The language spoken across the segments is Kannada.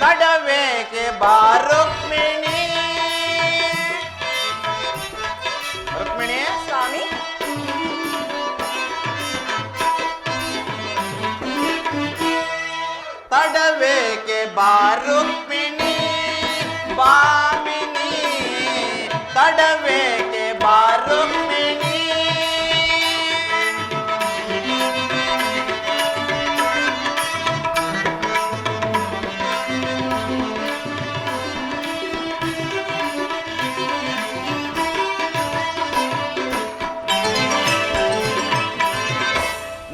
ತಡವೇಕೆ ಬಾ ರುಕ್ಮಿಣಿ. ರುಕ್ಮಿಣಿ ಸ್ವಾಮಿ, ತಡವೇಕೆ ಬಾ ರುಕ್ಮಿಣಿ ಬಾಮಿನಿ. ತಡವೇಕೆ ಬಾ ರುಕ್ಮಿಣಿ.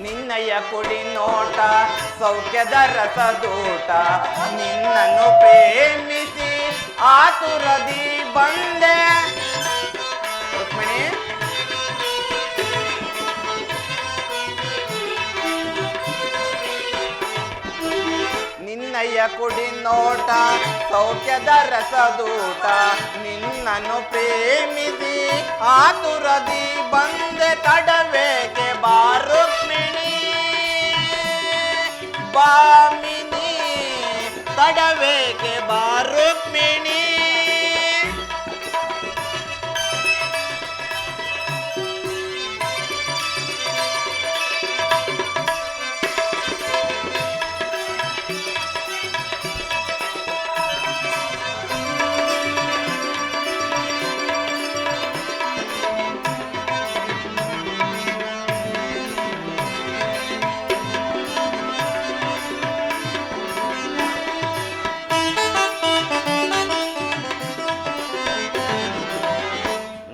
ನಿನ್ನಯ ಕುಡಿ ನೋಟ ಸೌಖ್ಯದ ರಸದೂಟ. ನಿನ್ನನ್ನು ಪ್ರೇಮಿಸಿ ಆತುರದಿ ಬಂದೆ. ರುಕ್ಮಿಣಿ ನಿನ್ನಯ ಕುಡಿ ನೋಟ ಸೌಖ್ಯದ ರಸದೂಟ. ನಿನ್ನನ್ನು ಪ್ರೇಮಿಸಿ ಆತುರದಿ ಬಂದೆ. ತಡವೇಕೆ ಬಾ ರುಕ್ಮಿಣಿ ಬಾಮಿನಿ. ತಡವೇಕೆ ಬಾ ರುಕ್ಮಿಣಿ.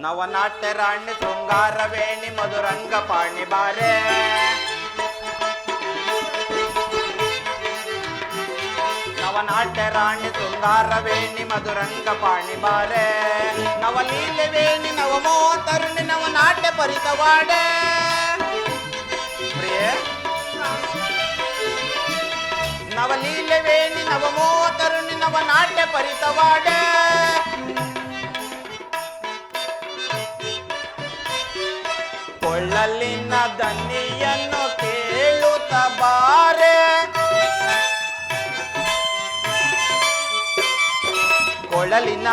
ನವನಾಟ್ಯ ರಾಣಿ ಶೃಂಗಾರವೇಣಿ ಮಧುರಂಗ ಪಾಣಿ ಬಾರೆ. ನವನಾಟ್ಯ ರಾಣಿ ಶೃಂಗಾರವೇಣಿ ಮಧುರಂಗ ಪಾಣಿ ಬಾರೆ. ನವಲೀಲವೇಣಿ ನವಮೋತರುಣಿ ನವನಾಟ್ಯ ಪರಿತವಾಡೆ. ಪ್ರಿಯೆ ನವಲೀಲವೇಣಿ ನವಮೋತರುಣಿ ನವನಾಟ್ಯ ಪರಿತವಾಡೆ. ಕೊಳ್ಳಲಿನ ದನಿಯನ್ನು ಕೇಳುತ್ತ ಬಾರೆ. ಕೊಳಲಿನ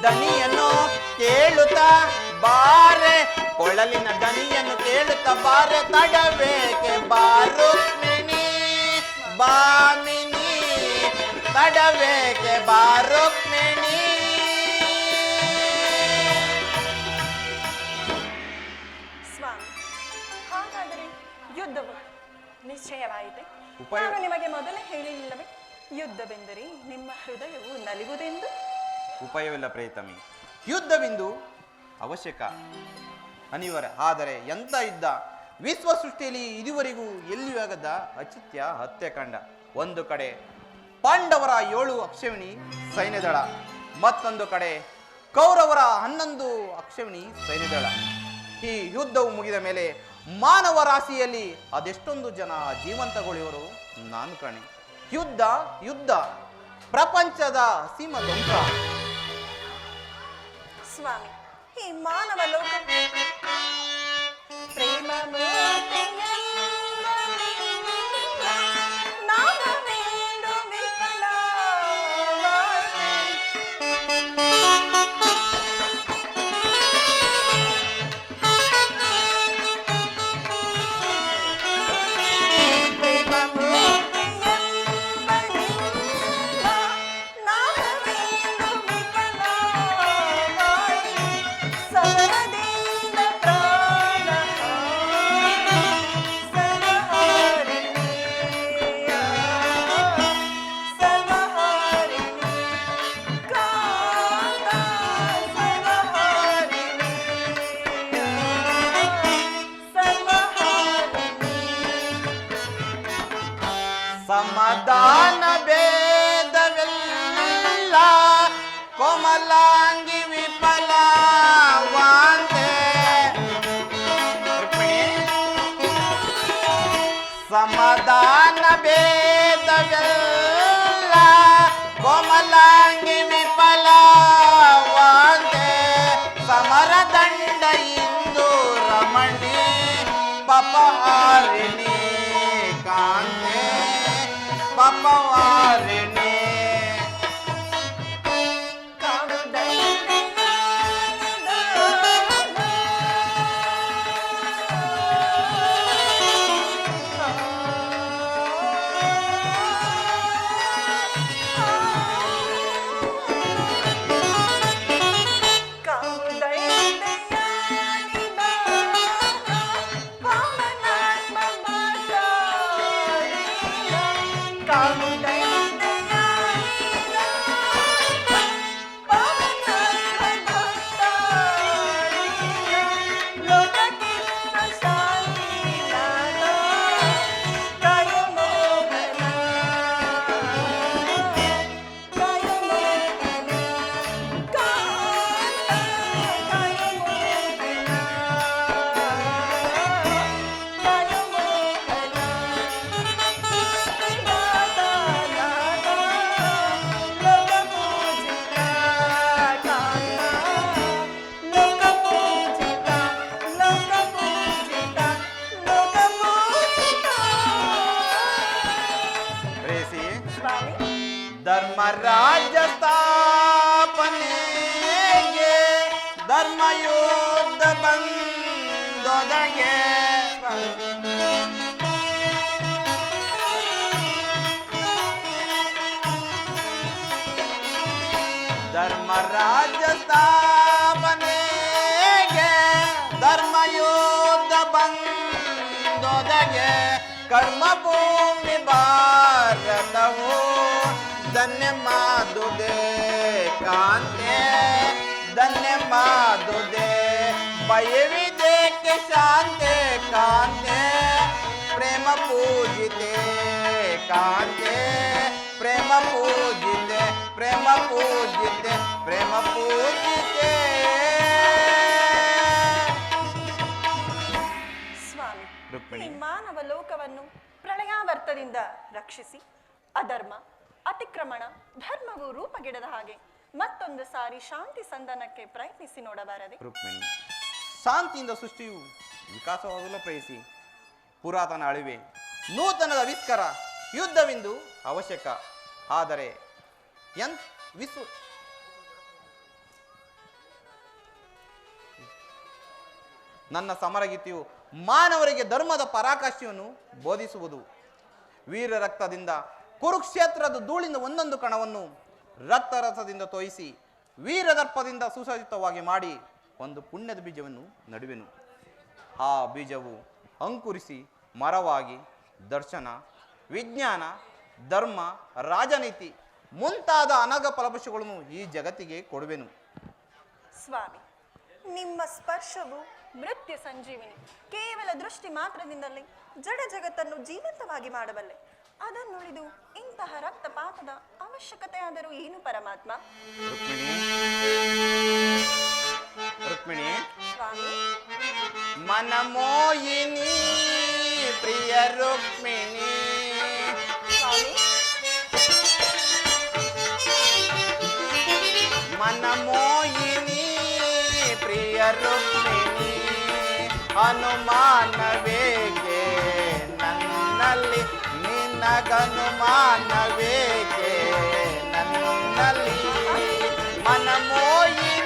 ದನಿಯನ್ನು ಕೇಳುತ್ತ ಬಾರೆ. ಕೊಳಲಿನ ದನಿಯನ್ನು ಕೇಳುತ್ತ ಬಾರೆ. ತಡವೇಕೆ ಬಾ ರುಕ್ಮಿಣಿ ಬಾಮಿನಿ. ತಡವೇಕೆ ಬಾ ರುಕ್ಮಿಣಿ. ಯುದ್ಧವು ನಿಶ್ಚಯವಾಯಿತೆ. ನಾನು ನಿಮಗೆ ಮೊದಲೇ ಹೇಳಿಲ್ಲವೇ ಯುದ್ಧವೆಂದರೆ ನಿಮ್ಮ ಹೃದಯವು ನಲಿವುದೆಂದು? ಉಪಾಯವಿಲ್ಲ ಪ್ರೇತಮಿ. ಯುದ್ಧವೆಂದು ಅವಶ್ಯಕ ಅನಿವಾರ್ಯ. ಆದರೆ ಎಂಥ ಯುದ್ಧ! ವಿಶ್ವ ಸೃಷ್ಟಿಯಲ್ಲಿ ಇದುವರೆಗೂ ಎಲ್ಲಿಯಾಗದ ಅಚಿತ್ಯ ಹತ್ಯೆಕಾಂಡ. ಒಂದು ಕಡೆ ಪಾಂಡವರ 7 ಅಕ್ಷವಿಣಿ ಸೈನ್ಯದಳ, ಮತ್ತೊಂದು ಕಡೆ ಕೌರವರ 11 ಅಕ್ಷವಿಣಿ ಸೈನ್ಯದಳ. ಈ ಯುದ್ಧವು ಮುಗಿದ ಮೇಲೆ ಮಾನವ ರಾಶಿಯಲ್ಲಿ ಅದೆಷ್ಟೊಂದು ಜನ ಜೀವಂತಗೊಳ್ಳುವರು ನಾನು ಕಾಣೆ. ಯುದ್ಧ ಯುದ್ಧ ಪ್ರಪಂಚದ ಸೀಮ ಧ್ವಂಸ. ಸ್ವಾಮಿ, ಈ ಮಾನವ ಲೋಕ ಪ್ರೇಮ ಸಮಾಧಾನ ಭೇದವೆಲ್ಲ ಕೋಮಲಾಂಗಿ ವಿಫಲವಾಂತೆ. ಸಮಾಧಾನ ಭೇದವೆಲ್ಲ ಕೋಮಲಾಂಗಿ ವಿಫಲವಾಂತೆ. ಸಮರದಂಡ ಇಂದು ರಮಣಿ ಪಪಹಾರಿಣಿ ಕಾಂತೆ ಪಪವಾರಿಣಿ. ಧರ್ಮರಾಜ್ಯ ಸ್ಥಾಪನೆಗೆ ಧರ್ಮಯುದ್ಧ ಬಂದೊದಗೆ ಧರ್ಮರಾಜ್ಯ ಸ್ಥಾಪನೆಗೆ ಧರ್ಮಯುದ್ಧ ಬಂದೊದಗೆ ಕರ್ಮಭೂಮಿ ಭಾರತವು ಧನ್ಯ ಮಾದುದೆ ಕಾಂತೆ ಧನ್ಯ ಮಾದುದೆ ಭಯವಿದೇಕೆ ಶಾಂತೆ ಕಾಂತೆ ಪ್ರೇಮ ಪೂಜಿತೆ ಕಾಂತೆ ಪ್ರೇಮ ಪೂಜಿತೆ ಪ್ರೇಮ ಪೂಜಿತೆ ಪ್ರೇಮ ಪೂಜಿತೆ. ಸ್ವಾಮಿ, ರುಕ್ಮಿಣಿ. ಈ ಮಾನವ ಲೋಕವನ್ನು ಪ್ರಳಯಾವರ್ತದಿಂದ ರಕ್ಷಿಸಿ ಅಧರ್ಮ ಅತಿಕ್ರಮಣ ಧರ್ಮವು ರೂಪಗೆಡದ ಹಾಗೆ ಮತ್ತೊಂದು ಸಾರಿ ಶಾಂತಿ ಸಂಧಾನಕ್ಕೆ ಪ್ರಯತ್ನಿಸಿ ನೋಡಬಾರದೆ? ರುಕ್ಮಿಣಿ, ಶಾಂತಿಯಿಂದ ಸೃಷ್ಟಿಯು ವಿಕಾಸವಾಗಲು ಪ್ರಯತ್ನಿಸಿ ಪುರಾತನ ಅಳಿವೆ ನೂತನದ ಆವಿಷ್ಕಾರ ಯುದ್ಧವಿಂದು ಅವಶ್ಯಕ. ಆದರೆ ನನ್ನ ಸಮರಗೀತೆಯು ಮಾನವರಿಗೆ ಧರ್ಮದ ಪರಾಕಾಷ್ಠೆಯನ್ನು ಬೋಧಿಸುವುದು. ವೀರ ರಕ್ತದಿಂದ ಕುರುಕ್ಷೇತ್ರದ ಧೂಳಿನ ಒಂದೊಂದು ಕಣವನ್ನು ರಕ್ತರಸದಿಂದ ತೋಯಿಸಿ ವೀರದರ್ಪದಿಂದ ಸುಸಜ್ಜಿತವಾಗಿ ಮಾಡಿ ಒಂದು ಪುಣ್ಯದ ಬೀಜವನ್ನು ನಡುವೆನು. ಆ ಬೀಜವು ಅಂಕುರಿಸಿ ಮರವಾಗಿ ದರ್ಶನ ವಿಜ್ಞಾನ ಧರ್ಮ ರಾಜನೀತಿ ಮುಂತಾದ ಅನಗ ಫಲಪುಷ್ಪಗಳನ್ನು ಈ ಜಗತ್ತಿಗೆ ಕೊಡುವೆನು. ಸ್ವಾಮಿ, ನಿಮ್ಮ ಸ್ಪರ್ಶವು ಮೃತ್ಯು ಸಂಜೀವಿನಿ. ಕೇವಲ ದೃಷ್ಟಿ ಮಾತ್ರದಿಂದಲೇ ಜಡ ಜಗತ್ತನ್ನು ಜೀವಂತವಾಗಿ ಮಾಡಬಲ್ಲೆ. ಅದನ್ನುಳಿದು ಇಂತಹ ರಕ್ತಪಾತದ ಅವಶ್ಯಕತೆ ಆದರೂ ಏನು ಪರಮಾತ್ಮ? ರುಕ್ಮಿಣಿ, ಸ್ವಾಮಿ, ಮನಮೋಹಿನಿ ಪ್ರಿಯ ರುಕ್ಮಿಣಿ. ಸ್ವಾಮಿ, ಮನಮೋಹಿನಿ ಪ್ರಿಯ ರುಕ್ಮಿಣಿ. ಅನುಮಾನವೇಗೆ ನನ್ನಲ್ಲಿ ನಿನಗನುಮಾನವೇಗೆ ನನ್ನಲ್ಲಿ ಮನಮೋಹಿನಿ.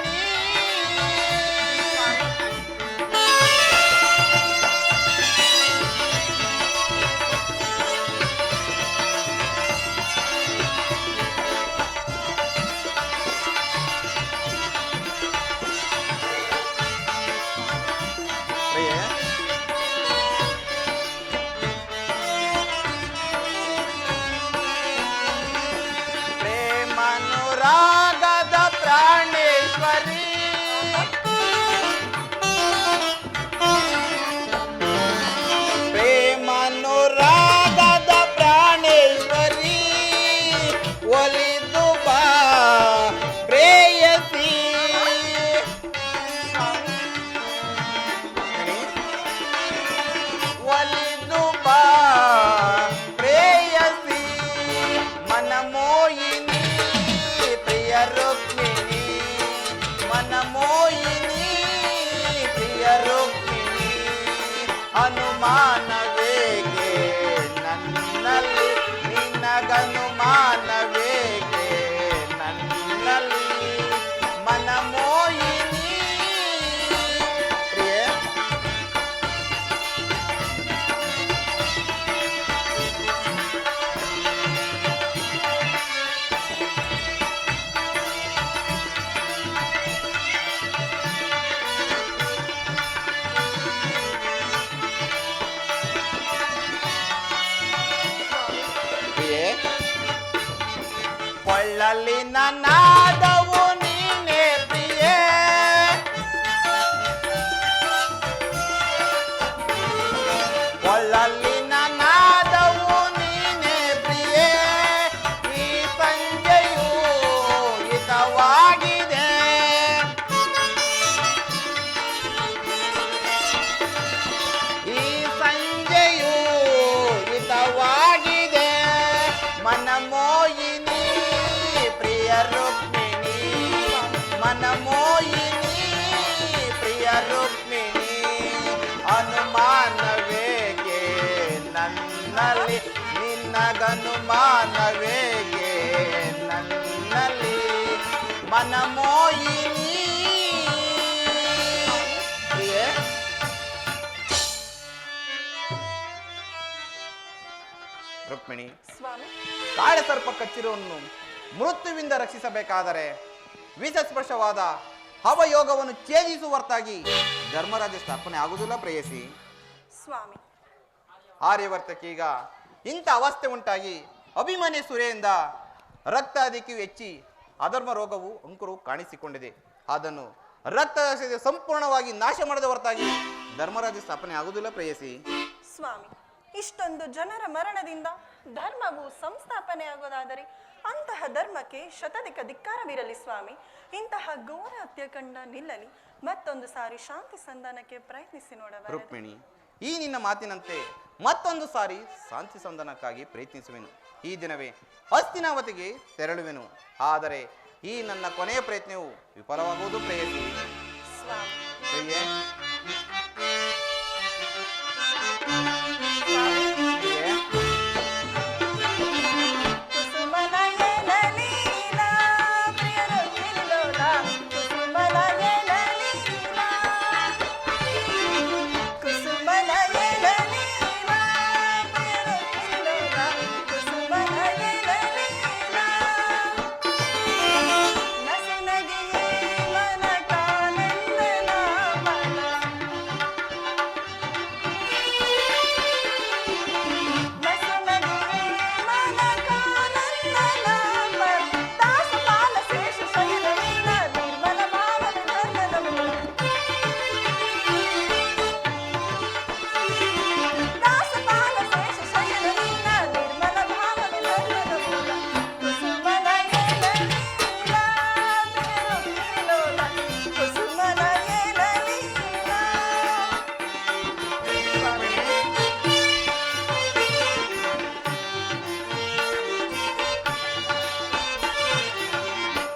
ರಾಗದ ಪ್ರಾಣೇಶ್ವರಿ ಪ್ರೇಮನುರಾಗದ ಪ್ರಾಣೇಶ್ವರಿ ಒಲಿದು ಬಾ ಪ್ರೇಯಸಿ. ಒಲಿದು ಬಾ ಪ್ರೇಯಸಿ ಮನಮೋಹಿನಿ ಪ್ರಿಯ ರುಕ್ಮಿಣಿ. ಮನಮೋಹಿನಿ ಪ್ರಿಯ ರುಕ್ಮಿಣಿ. ಅನುಮಾನವೇಗೆ ನನ್ನಲ್ಲಿ ನಿನಗನುಮಾನವೇಗೆ ನನ್ನಲ್ಲಿ ಮನಮೋಹಿನಿ ಪ್ರಿಯ. ಕೊಳ್ಳಲಿನ ನಾದವು ನೀನೇ ಪ್ರಿಯೆ. ಕೊಳ್ಳಲಿನ ನಾದವು ನೀನೇ ಪ್ರಿಯೆ. ಈ ಸಂಜೆಯು ಹಿತವಾಗಿದೆ. ಈ ಸಂಜೆಯು ಹಿತವಾಗಿದೆ ಮನಮೋಹಿನಿ ಪ್ರಿಯ ರುಕ್ಮಿಣಿ. ಮನಮೋಹಿನಿ ಪ್ರಿಯ ರುಕ್ಮಿಣಿ. ಅನುಮಾನವೇಗೆ ನನ್ನಲ್ಲಿ ನಿನಗನುಮಾನವೇಗೆ ಮನಮೋಹಿನಿ ಪ್ರಿಯೆ, ರುಕ್ಮಿಣಿ, ಸ್ವಾಮಿ, ಕಾಳೆ ಸರ್ಪ ಕಚ್ಚಿರುವನ್ನು ಮೃತ್ಯುವಿಂದ ರಕ್ಷಿಸಬೇಕಾದರೆ ವಿಷಸ್ಪರ್ಶವಾದ ಹವಯೋಗವನ್ನು ಛೇದಿಸುವ ಹೊರತಾಗಿ ಧರ್ಮರಾಜ್ಯ ಸ್ಥಾಪನೆ ಆಗುವುದಿಲ್ಲ ಪ್ರೇಯಸಿ. ಸ್ವಾಮಿ, ಆರ್ಯವರ್ತಕೀಗ ಇಂಥ ಅವಸ್ಥೆ ಉಂಟಾಗಿ ಅಭಿಮನ್ಯ ಸುರೆಯಿಂದ ರಕ್ತಾಧಿಕ್ಯವು ಹೆಚ್ಚಿ ಅಧರ್ಮ ರೋಗವು ಅಂಕುರು ಕಾಣಿಸಿಕೊಂಡಿದೆ. ಅದನ್ನು ರಕ್ತ ಸಂಪೂರ್ಣವಾಗಿ ನಾಶ ಮಾಡದ ಹೊರತಾಗಿ ಧರ್ಮರಾಜ್ಯ ಸ್ಥಾಪನೆ ಆಗುವುದಿಲ್ಲ ಪ್ರೇಯಸಿ. ಸ್ವಾಮಿ, ಇಷ್ಟೊಂದು ಜನರ ಮರಣದಿಂದ ಧರ್ಮವು ಸಂಸ್ಥಾಪನೆ ಆಗೋದಾದರೆ ಅಂತಹ ಧರ್ಮಕ್ಕೆ ಶತಧಿಕ ಧಿಕ್ಕಾರವಿರಲಿ ಸ್ವಾಮಿ. ಇಂತಹ ಘೋರ ಹತ್ಯಾಕಾಂಡ ನಿಲ್ಲಲಿ. ಮತ್ತೊಂದು ಸಾರಿ ಶಾಂತಿ ಸಂಧಾನಕ್ಕೆ ಪ್ರಯತ್ನಿಸಿ ನೋಡಬಾರದು. ರುಕ್ಮಿಣಿ, ಈ ನಿನ್ನ ಮಾತಿನಂತೆ ಮತ್ತೊಂದು ಸಾರಿ ಶಾಂತಿ ಸಂಧಾನಕ್ಕಾಗಿ ಪ್ರಯತ್ನಿಸುವೆನು. ಈ ದಿನವೇ ಹಸ್ತಿನಾವತಿಗೆ ತೆರಳುವೆನು. ಆದರೆ ಈ ನನ್ನ ಕೊನೆಯ ಪ್ರಯತ್ನವು ವಿಫಲವಾಗುವುದು ಪ್ರೇಯಸಿ. ಸ್ವಾಮಿ, ಪ್ರಿಯೆ,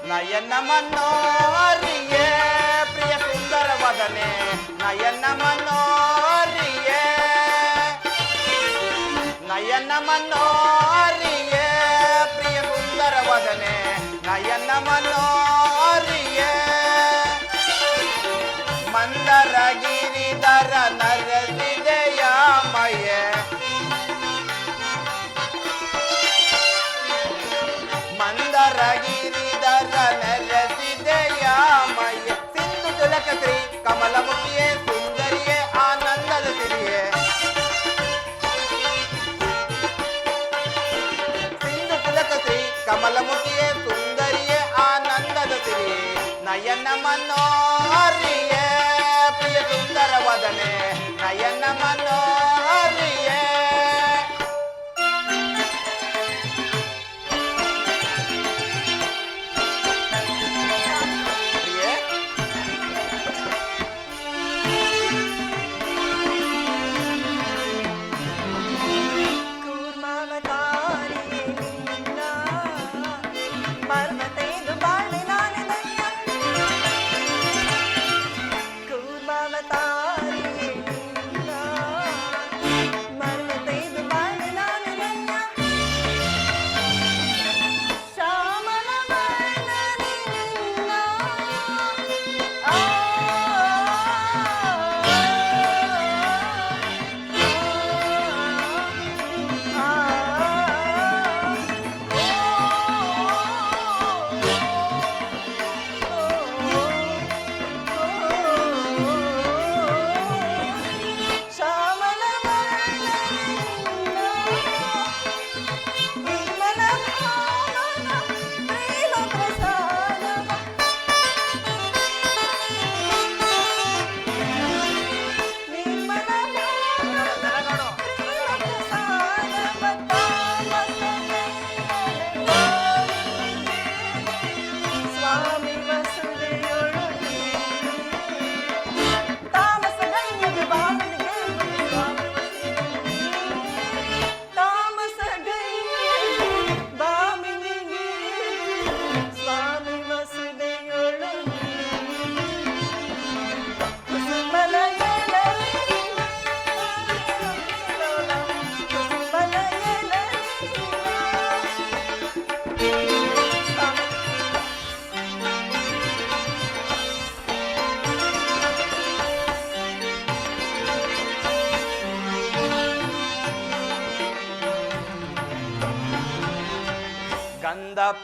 ನಯನ ಮನೋಹರಿಯೇ ಪ್ರಿಯ ಸುಂದರ ವದನೆ, ನಯನ ಮನೋಹರಿಯೇ, ನಯನ ಮನೋಹರಿಯೇ ಪ್ರಿಯ ಸುಂದರ ವದನೆ, ನಯನ ಮನೋಹರಿಯೇ, ಮಂದರ ಗಿರಿಧರ ನರಸಿದೆಯಾಮಯೇ, ಮಂದರ ಗಿರಿಧರ ನರಸಿದೆಯಾಮಯ್ಯ, ಸಿಂಧು ತುಲಕ ಶ್ರೀ ಕಮಲಮುಖಿಯೇ ಸುಂದರಿಯೇ ಆನಂದದ ಸಿರಿಯೇ, ಸಿಂಧು ತುಲಕ ಶ್ರೀ ಕಮಲಮುಖಿಯೇ ಸುಂದರಿಯೇ ಆನಂದದ ಸಿರಿಯೇ, ನಯನ ಮನೋಹರಿಯೇ ಪ್ರಿಯ ಸುಂದರ ವದನೆ, ನಯನ ಮನೋಹರಿಯೇ.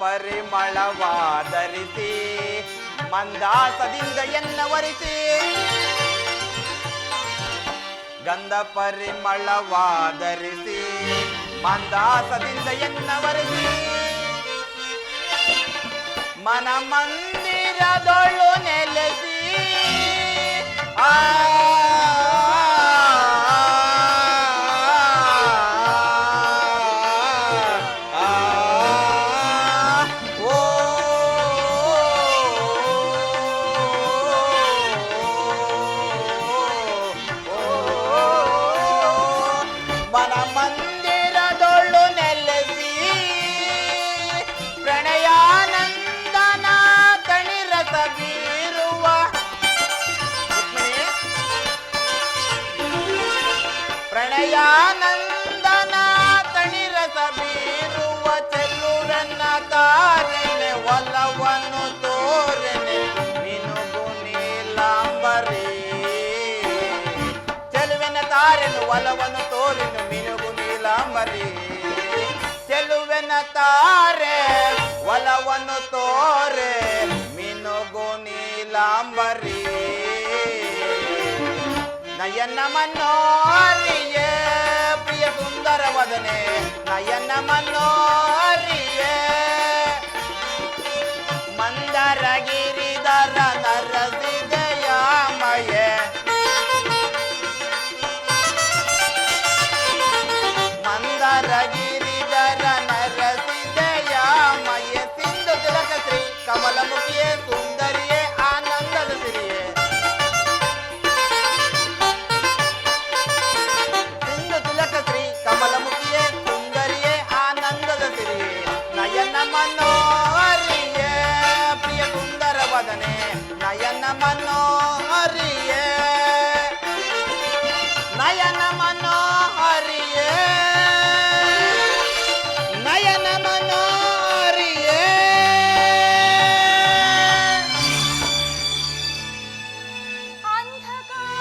ಪರಿಮಳವಾಧರಿಸಿ ಮಂದಾಸದಿಂದ ಎನ್ನವರಿಸಿ ಗಂಧ ಪರಿಮಳವಾಧರಿಸಿ ಮಂದಾಸದಿಂದ ಎನ್ನವರಿಸಿ ಮನ ಮಂದಿರದೊಳು ನೆಲೆಸಿ ಆ ಪ್ರಣಯಾನಂದನ ತಣಿರಸ ಬೀರುವ ಚೆಲ್ಲುರನ್ನ ತಾರೆನೆ ಒಲವನ್ನು ತೋರೆನೆ ಮಿನುಗು ನೀಲಾಂಬರಿ ಚೆಲುವಿನ ತಾರೆನು ಒಲವನ್ನು ತೋರೆನು ಮಿನುಗು ನೀಲಾಂಬರಿ ಚೆಲುವಿನ ತಾರೆ ಒಲವನ್ನು ತೋರೆ ಮಿನುಗು ನೀಲಾಂಬರಿ ನಯನ ಮನೋರಿಯೇ ಪ್ರಿಯ ಸುಂದರ ವದನೆ ನಯನ ಮನೋರಿಯೇ ಮಂದರ ಗಿರಿಧರ ನರಸಿದಯಾಮಯೇ ಮಂದರ ಗಿರಿಧರ ನರಸಿದಯಾಮಯೇ ಸಿಂಧು ತಿಲಕ ಶ್ರೀ ಕಮಲಮುಖಿಯೇ ಸುಂದರಿಯೇ ಆನಂದದ ಸಿರಿಯೇ ಕಮಲಮುಖಿಯೇ ಸುಂದರಿಯೇ ಆನಂದದ ಸಿರಿಯೇ ನಯನ ಮನೋಹರಿಯೇ ಪ್ರಿಯ ಸುಂದರ ವದನೆ ನಯನ ಮನೋಹರಿಯೇ ನಯನ ಮನೋಹರಿಯೇ ನಯನ ಮನೋಹರಿಯೇ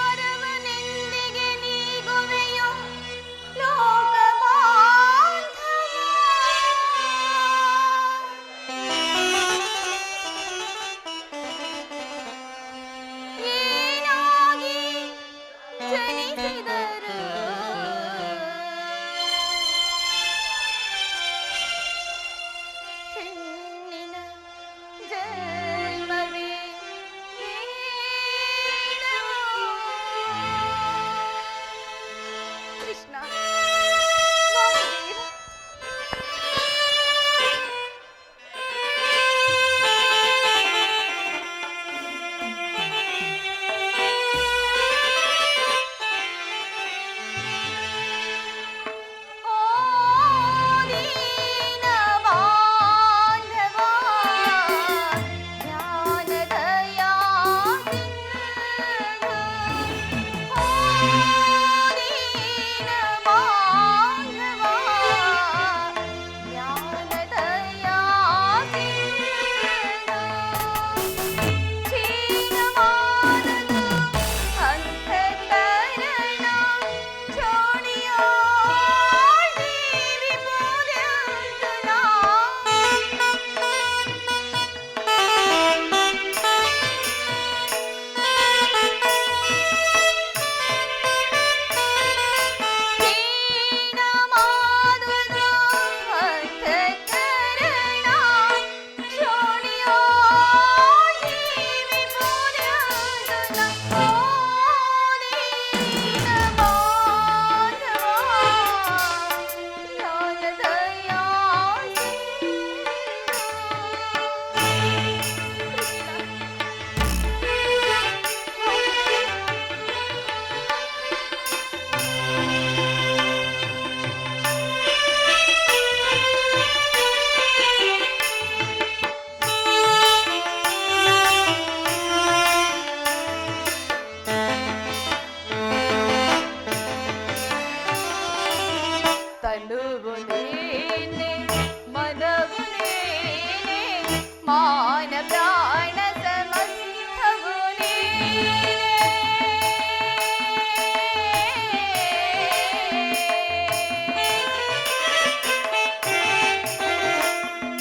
ಅಂಧಕಾರವನೆಂದಿಗೆ ನೀಗುವೆಯೋ ಏನಾಗಿ ಜನಿಸಿದರು ಹೆಣ್ಣಿನ ಜನ್ಮವೇ ಕೃಷ್ಣ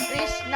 ಕೃಷ್ಣ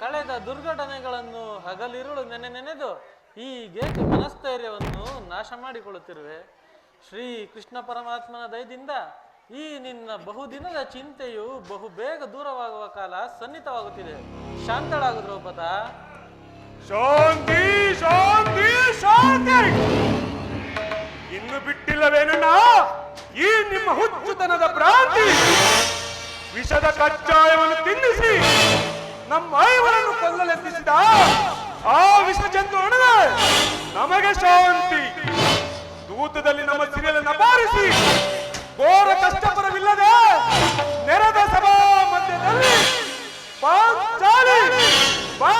ಕಳೆದ ದುರ್ಘಟನೆಗಳನ್ನು ಹಗಲಿರುಳು ನೆನೆದು ಹೀಗೇಕೆ ಮನಸ್ಥೈರ್ಯವನ್ನು ನಾಶ ಮಾಡಿಕೊಳ್ಳುತ್ತಿರುವೆ? ಶ್ರೀ ಕೃಷ್ಣ ಪರಮಾತ್ಮನ ದಯದಿಂದ ಈ ನಿನ್ನ ಬಹುದಿನದ ಚಿಂತೆಯು ಬಹು ಬೇಗ ದೂರವಾಗುವ ಕಾಲ ಸನ್ನಿಹಿತವಾಗುತ್ತಿದೆ. ಶಾಂತಳಾಗು ದ್ರೌಪದ. ಶಾಂತಿ ಶಾಂತಿ ಶಾಂತಿ. ಇನ್ನು ಬಿಟ್ಟಿಲ್ಲವೇನಣ್ಣ ಈ ನಿಮ್ಮ ಹುಚ್ಚುತನದ ಭ್ರಾಂತಿ? ವಿಷದ ಕಜ್ಜಾಯವನ್ನು ತಿನ್ನಿಸಿ ನಮ್ಮ ಐವರನ್ನು ಕೊಲ್ಲಲೆತ್ತಿಸಿದ ಆ ವಿಷ ಜಂತು ಅಣದ ನಮಗೆ ಶಾಂತಿ. ದೂತದಲ್ಲಿ ನಮ್ಮ ಸಿರಿಯಲನ್ನು ಬಾರಿಸಿ ಘೋರ ಕಷ್ಟಪರವಿಲ್ಲದೆ ನೆರೆದ ಸಭಾ ಮಧ್ಯದಲ್ಲಿ ಪಾಂಚಾಲಿ ಬಾ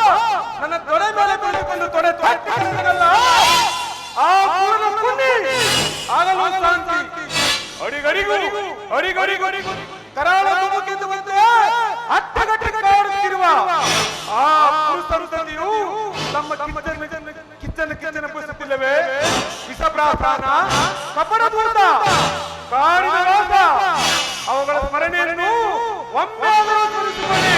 ನನ್ನ ತೊಡೆ ಮೇಲೆ ಕುಳಿತುಕೊಂಡು ತೊಡೆ ತಟ್ಟಿಕೊಳ್ಳಲ್ಲ ಆ ಪೂರ್ಣ ಕುಂಡಿ ಆಗಲು ಶಾಂತಿ. ಅಡಿಗಡಿಗೂ ಅಡಿಗಡಿಗೂ ಕರಾಳ ತುಮುಕಿದ್ದು ಬಂದೆ ಅಟ್ಟಗಟ್ಟಿ ಕಾಡುತ್ತಿರುವ ಆ ಪುರುಷರು ತಮ್ಮ ಕಿಚ್ಚನ ಪುಸ್ತಕವಿಲ್ಲವೇ? ವಿಷಪ್ರಾಸಾನ ಕಪಟ ದೂತ ಕಾಡಿನ ವಾಸ ಅವುಗಳ ಸ್ಮರಣೆಯನ್ನು ಒಮ್ಮೆಯಾದರೂ ಸ್ಮರಿಸಿಕೊಳ್ಳಿ.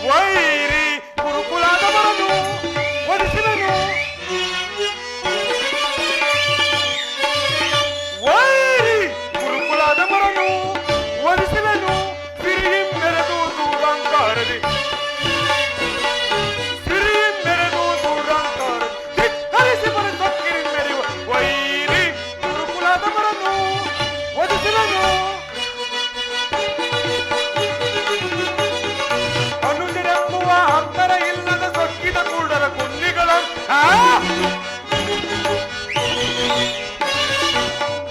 ವೈರಿ ಕುರುಕುಲಾದವರನ್ನು ಒಲಿಸಿದನು. ವೈರಿ ಕುರುಕುಲಾದವರನ್ನು ಒಲಿಸಿದನು. ಸಿರಿಯಿ ಮೆರೆದು ದೂರಂಕಾರದಿ ಸಿರಿಯಿ ಮೆರೆದು ದೂರಂಕಾರದಿ ಧಿಕ್ಕರಿಸಿ ಬರುತ್ತಕ್ಕಿರಿ ಮೆರೆಯುವ ವೈರಿ ಕುರುಕುಲಾದವರನ್ನು ಒಲಿಸಿದನು. ಅನುಜರೆಂಬುವ ಅಂತರ ಇಲ್ಲದ ಸೊಕ್ಕಿದ ಕೂಡರ ಕುನ್ನಿಗಳ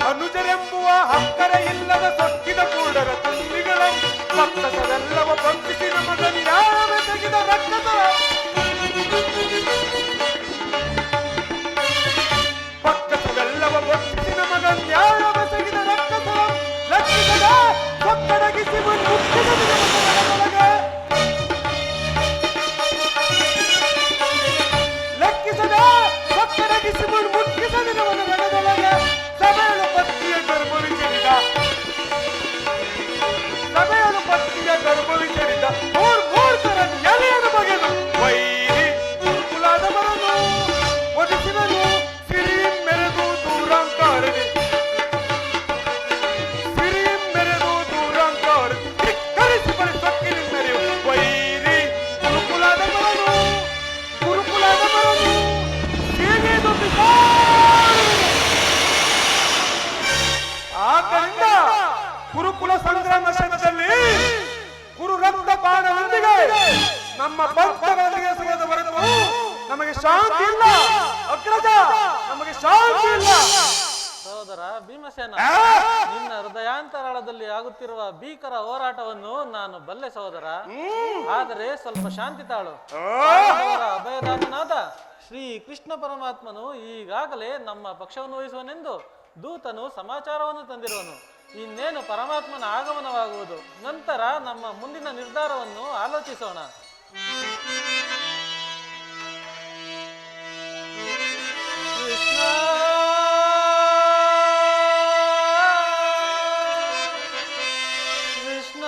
ಅನುಜರೆಂಬುವ ಹಕ್ಕರ ಇಲ್ಲದ ಸೊಕ್ಕಿದ ಕೂಡರ ಕುನ್ನಿಗಳ ರಕ್ತಸವೆಲ್ಲವ ಬಂಧಿಸಿ ನಮಗ ನ್ಯಾಯ ತೆಗೆದ ರಕ್ತದ ಪಕ್ಕಸವೆಲ್ಲವ ಬಂಧಿಸಿ ನಮಗ ನ್ಯಾಯ ತೆಗೆದ ರಕ್ತದ ರಕ್ಷಿಸದ ಸೊಕ್ಕಡಗಿಸಿ ಮುಟ್ಟಿದ ನಮಗೊಳಗೆ ಲೆಕ್ಕಿಸದ ಸೊಕ್ಕಡಗಿಸಿ ಮುಟ್ಟಿಸದ ನಮನ ನಡೆದೊಳಗೆ ಸಭೆಯ ಭಕ್ತಿಯ ಗರ್ಭವಿಸಿದ ಕುರುಕುಲ ಸಂಗ್ರಾಮ ಕ್ಷಣದಲ್ಲಿ ಕುರು ರಕ್ತಪಾನದೊಂದಿಗೆ ನಮ್ಮ ಪಂಥಗಳೊಂದಿಗೆ ಸಿಗದ ಹೊರತು ನಮಗೆ ಶಾಂತಿ ಇಲ್ಲ. ಅಗ್ರಜ, ನಮಗೆ ಶಾಂತಿ ಇಲ್ಲ. ಸಹೋದರ ಭೀಮಸೇನ, ನಿನ್ನ ಹೃದಯಾಂತರಾಳದಲ್ಲಿ ಆಗುತ್ತಿರುವ ಭೀಕರ ಹೋರಾಟವನ್ನು ನಾನು ಬಲ್ಲೆ ಸಹೋದರ. ಆದರೆ ಸ್ವಲ್ಪ ಶಾಂತಿ ತಾಳು. ಅಭಯದಾತನಾದ ಶ್ರೀ ಕೃಷ್ಣ ಪರಮಾತ್ಮನು ಈಗಾಗಲೇ ನಮ್ಮ ಪಕ್ಷವನ್ನು ವಹಿಸುವನೆಂದು ದೂತನು ಸಮಾಚಾರವನ್ನು ತಂದಿರುವನು. ಇನ್ನೇನು ಪರಮಾತ್ಮನ ಆಗಮನವಾಗುವುದು. ನಂತರ ನಮ್ಮ ಮುಂದಿನ ನಿರ್ಧಾರವನ್ನು ಆಲೋಚಿಸೋಣ. ಕೃಷ್ಣ ಕೃಷ್ಣ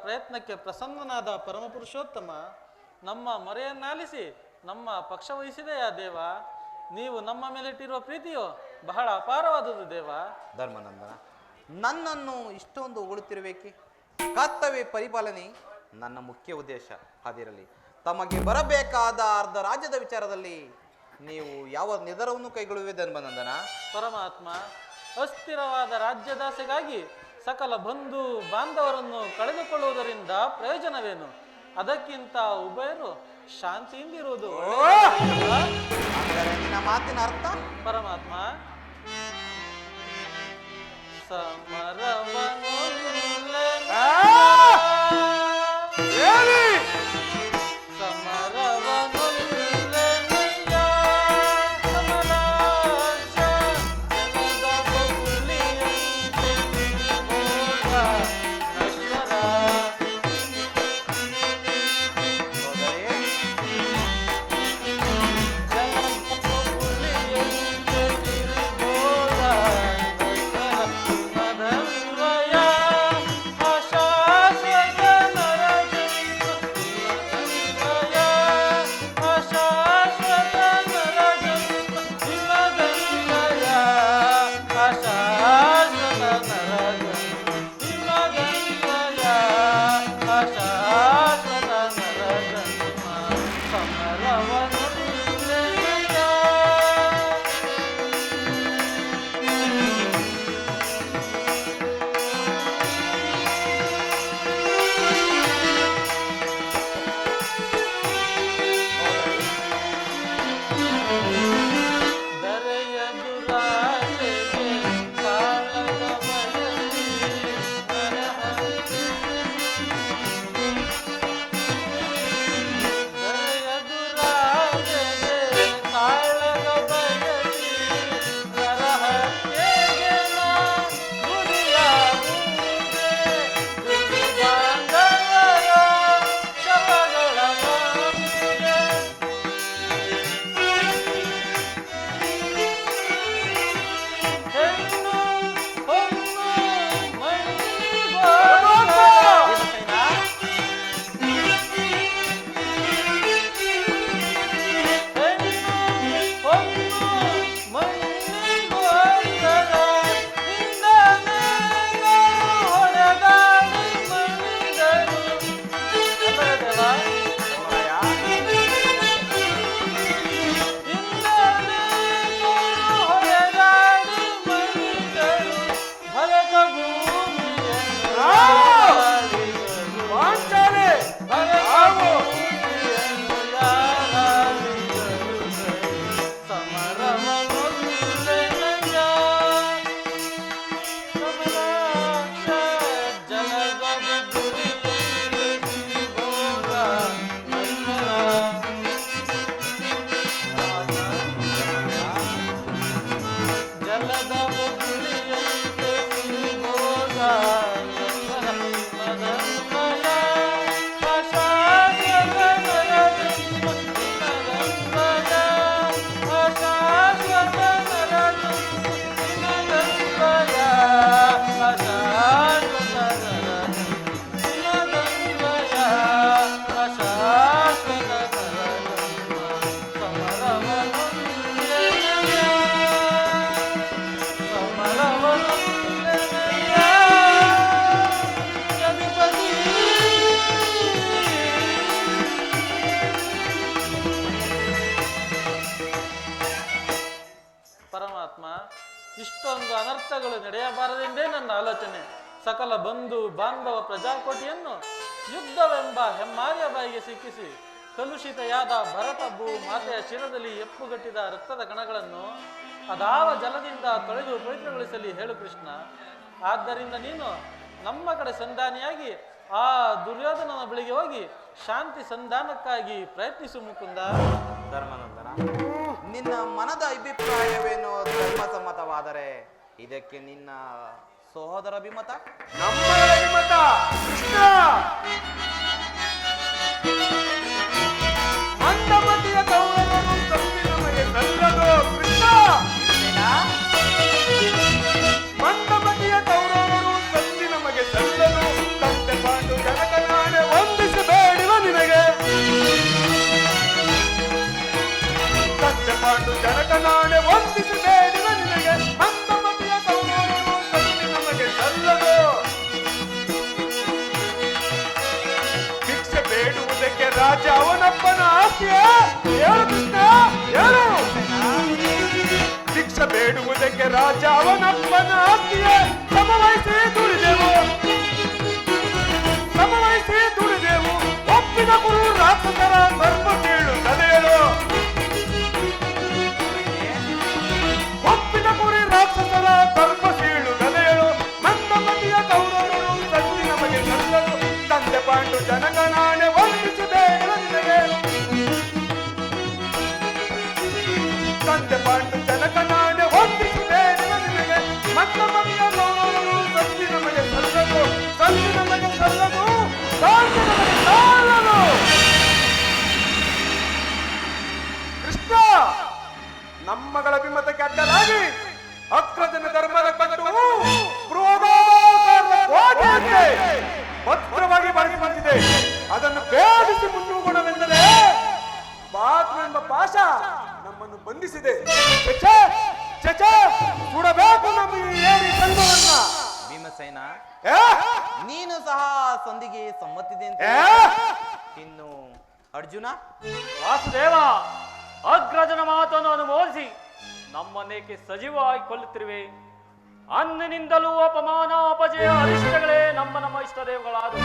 ಪ್ರಯತ್ನಕ್ಕೆ ಪ್ರಸನ್ನನಾದ ಪರಮಪುರುಷೋತ್ತಮ, ನಮ್ಮ ಮೊರೆಯನ್ನಾಲಿಸಿ ನಮ್ಮ ಪಕ್ಷ ವಹಿಸಿದೆಯಾ ದೇವ. ನೀವು ನಮ್ಮ ಮೇಲಿಟ್ಟಿರುವ ಪ್ರೀತಿಯು ಬಹಳ ಅಪಾರವಾದುದು ದೇವ. ಧರ್ಮನಂದನ, ನನ್ನನ್ನು ಇಷ್ಟೊಂದು ಹೊಗಳುತ್ತಿರಬೇಕೆ? ಕರ್ತವ್ಯ ಪರಿಪಾಲನೆ ನನ್ನ ಮುಖ್ಯ ಉದ್ದೇಶ. ಅದಿರಲಿ, ತಮಗೆ ಬರಬೇಕಾದ ಅರ್ಧ ರಾಜ್ಯದ ವಿಚಾರದಲ್ಲಿ ನೀವು ಯಾವ ನಿರ್ಧಾರವನ್ನು ಕೈಗೊಳ್ಳುವೆ ಧರ್ಮನಂದನ? ಪರಮಾತ್ಮ, ಅಸ್ಥಿರವಾದ ರಾಜ್ಯದಾಸೆಗಾಗಿ ಸಕಲ ಬಂಧು ಬಾಂಧವರನ್ನು ಕಳೆದುಕೊಳ್ಳುವುದರಿಂದ ಪ್ರಯೋಜನವೇನು? ಅದಕ್ಕಿಂತ ಉಭಯರು ಶಾಂತಿಯಿಂದಿರುವುದು. ನಿನ್ನ ಮಾತಿನ ಅರ್ಥ? ಪರಮಾತ್ಮ, ಸಮರವನು ನಶ್ವರ. ಸೋದರೇ, ಇಷ್ಟೊಂದು ಅನರ್ಥಗಳು ನಡೆಯಬಾರದೆಂದೇ ನನ್ನ ಆಲೋಚನೆ. ಸಕಲ ಬಂಧು ಬಾಂಧವ ಪ್ರಜಾಕೋಟಿಯನ್ನು ಯುದ್ಧವೆಂಬ ಹೆಮ್ಮಾರಿಯ ಬಾಯಿಗೆ ಸಿಕ್ಕಿಸಿ ಕಲುಷಿತೆಯಾದ ಭರತ ಭೂ ಮಾತೆಯ ಶಿರದಲ್ಲಿ ಎಪ್ಪುಗಟ್ಟಿದ ರಕ್ತದ ಕಣಗಳನ್ನು ಅದಾವ ಜಲದಿಂದ ತೊಳೆದು ಪವಿತ್ರಗೊಳಿಸಲಿ ಹೇಳು ಕೃಷ್ಣ. ಆದ್ದರಿಂದ ನೀನು ನಮ್ಮ ಕಡೆ ಸಂಧಾನಿಯಾಗಿ ಆ ದುರ್ಯೋಧನನ ಬಳಿಗೆ ಹೋಗಿ ಶಾಂತಿ ಸಂಧಾನಕ್ಕಾಗಿ ಪ್ರಯತ್ನಿಸು ಮುಕುಂದ. ಧರ್ಮನಂದನ, ನಿನ್ನ ಮನದ ಅಭಿಪ್ರಾಯವೇನೋ ಧರ್ಮಸಮ್ಮತವಾದರೆ ಇದಕ್ಕೆ ನಿನ್ನ ಸಹೋದರ ಅಭಿಮತ? ನಮ್ಮ ಅಭಿಮತ ಕೃಷ್ಣ. ಮಂದಮತಿಯ ಕೌರವರು ತಪ್ಪಿ ನಮಗೆ ಸಲ್ಲದು ಕೃಷ್ಣ. ಮಂದಮತಿಯ ಕೌರವರು ತಪ್ಪಿ ನಮಗೆ ಸಲ್ಲದು. ತಂದೆ ಪಾಂಡು ಜನಕನಾಣೆ ವಂದಿಸಬೇಡಿವ ನಿನಗೆ. ತಂದೆ ಪಾಂಡು ಜನಕನಾಣೆ ವಂದಿಸಬೇಡಿವ ನಿನಗೆ. ಮಂದಮತಿಯ ಕೌರವರು ತಪ್ಪಿ ನಮಗೆ ಸಲ್ಲದು. ಭಿಕ್ಷೆ ಬೇಡುವುದಕ್ಕೆ ರಾಜ ಅವನಪ್ಪನ ಆಸ್ತಿಯ ಹೇಳು ಕೃಷ್ಣ ಹೇಳು. ಭಿಕ್ಷೆ ಬೇಡುವುದಕ್ಕೆ ರಾಜ ಅವನಪ್ಪನ ಆಸ್ತಿಯ ಸಮವಹಿಸಿ ದುಡಿದೆವು. ಸಮವಹಿಸಿ ದುಡಿದೆವು. ಒಪ್ಪಿದ ಗುರು ರಾಕ್ಷಸರ ಸರ್ಪ ಕೀಳು ತಲೆಯಳು. ಒಪ್ಪಿದ ಗುರಿ ರಾಕ್ಷಸರ ಸರ್ಪ ಕೀಳು ತಲೆಯಳು. ಮಂದಮತಿಯ ಕೌರವರು ಸತ್ತಿ ನಮಗೆ ಸಲ್ಲದು. ತಂದೆ ಪಾಂಡು ಜನಕನಾಣೆ ವಂದಿಸಿದೆ ನಿನಗೆ. ತಂದೆ ಪಾಂಡು ಜನಕನಾಣೆ ವಂದಿಸಿದೆ ನಿನಗೆ. ಮಂದಮತಿಯ ಕೌರವರು ಸತ್ತಿ ನಮಗೆ ಸಲ್ಲದು. ಪಾಶ ನಮ್ಮನ್ನು ಬಂಧಿಸಿದೆ. ಚಚೆ ಚಚೆ ಸುಡಬೇಕು ನಮ್ಮ ಈ ಏರಿ ಜನ್ಮವನ್ನ. ಭೀಮಸೇನ, ಏ? ನೀನು ಸಹ ಸಂಧಿಗೆ ಸಮ್ಮತಿದೆ ಅಂತ. ಏ? ಇನ್ನು ಅರ್ಜುನ? ವಾಸುದೇವ, ಅಗ್ರಜನ ಮಾತನ್ನು ಅನುಮೋದಿಸಿ ನಮ್ಮನ್ನೇಕೆ ಸಜೀವವಾಗಿ ಕೊಲ್ಲುತ್ತಿರುವೆ? ಅಂದಿನಿಂದಲೂ ಅಪಮಾನ ಅಪಜಯ ಅರಿಷ್ಟಗಳೇ ನಮ್ಮ ಇಷ್ಟ ದೇವಗಳಾದವು.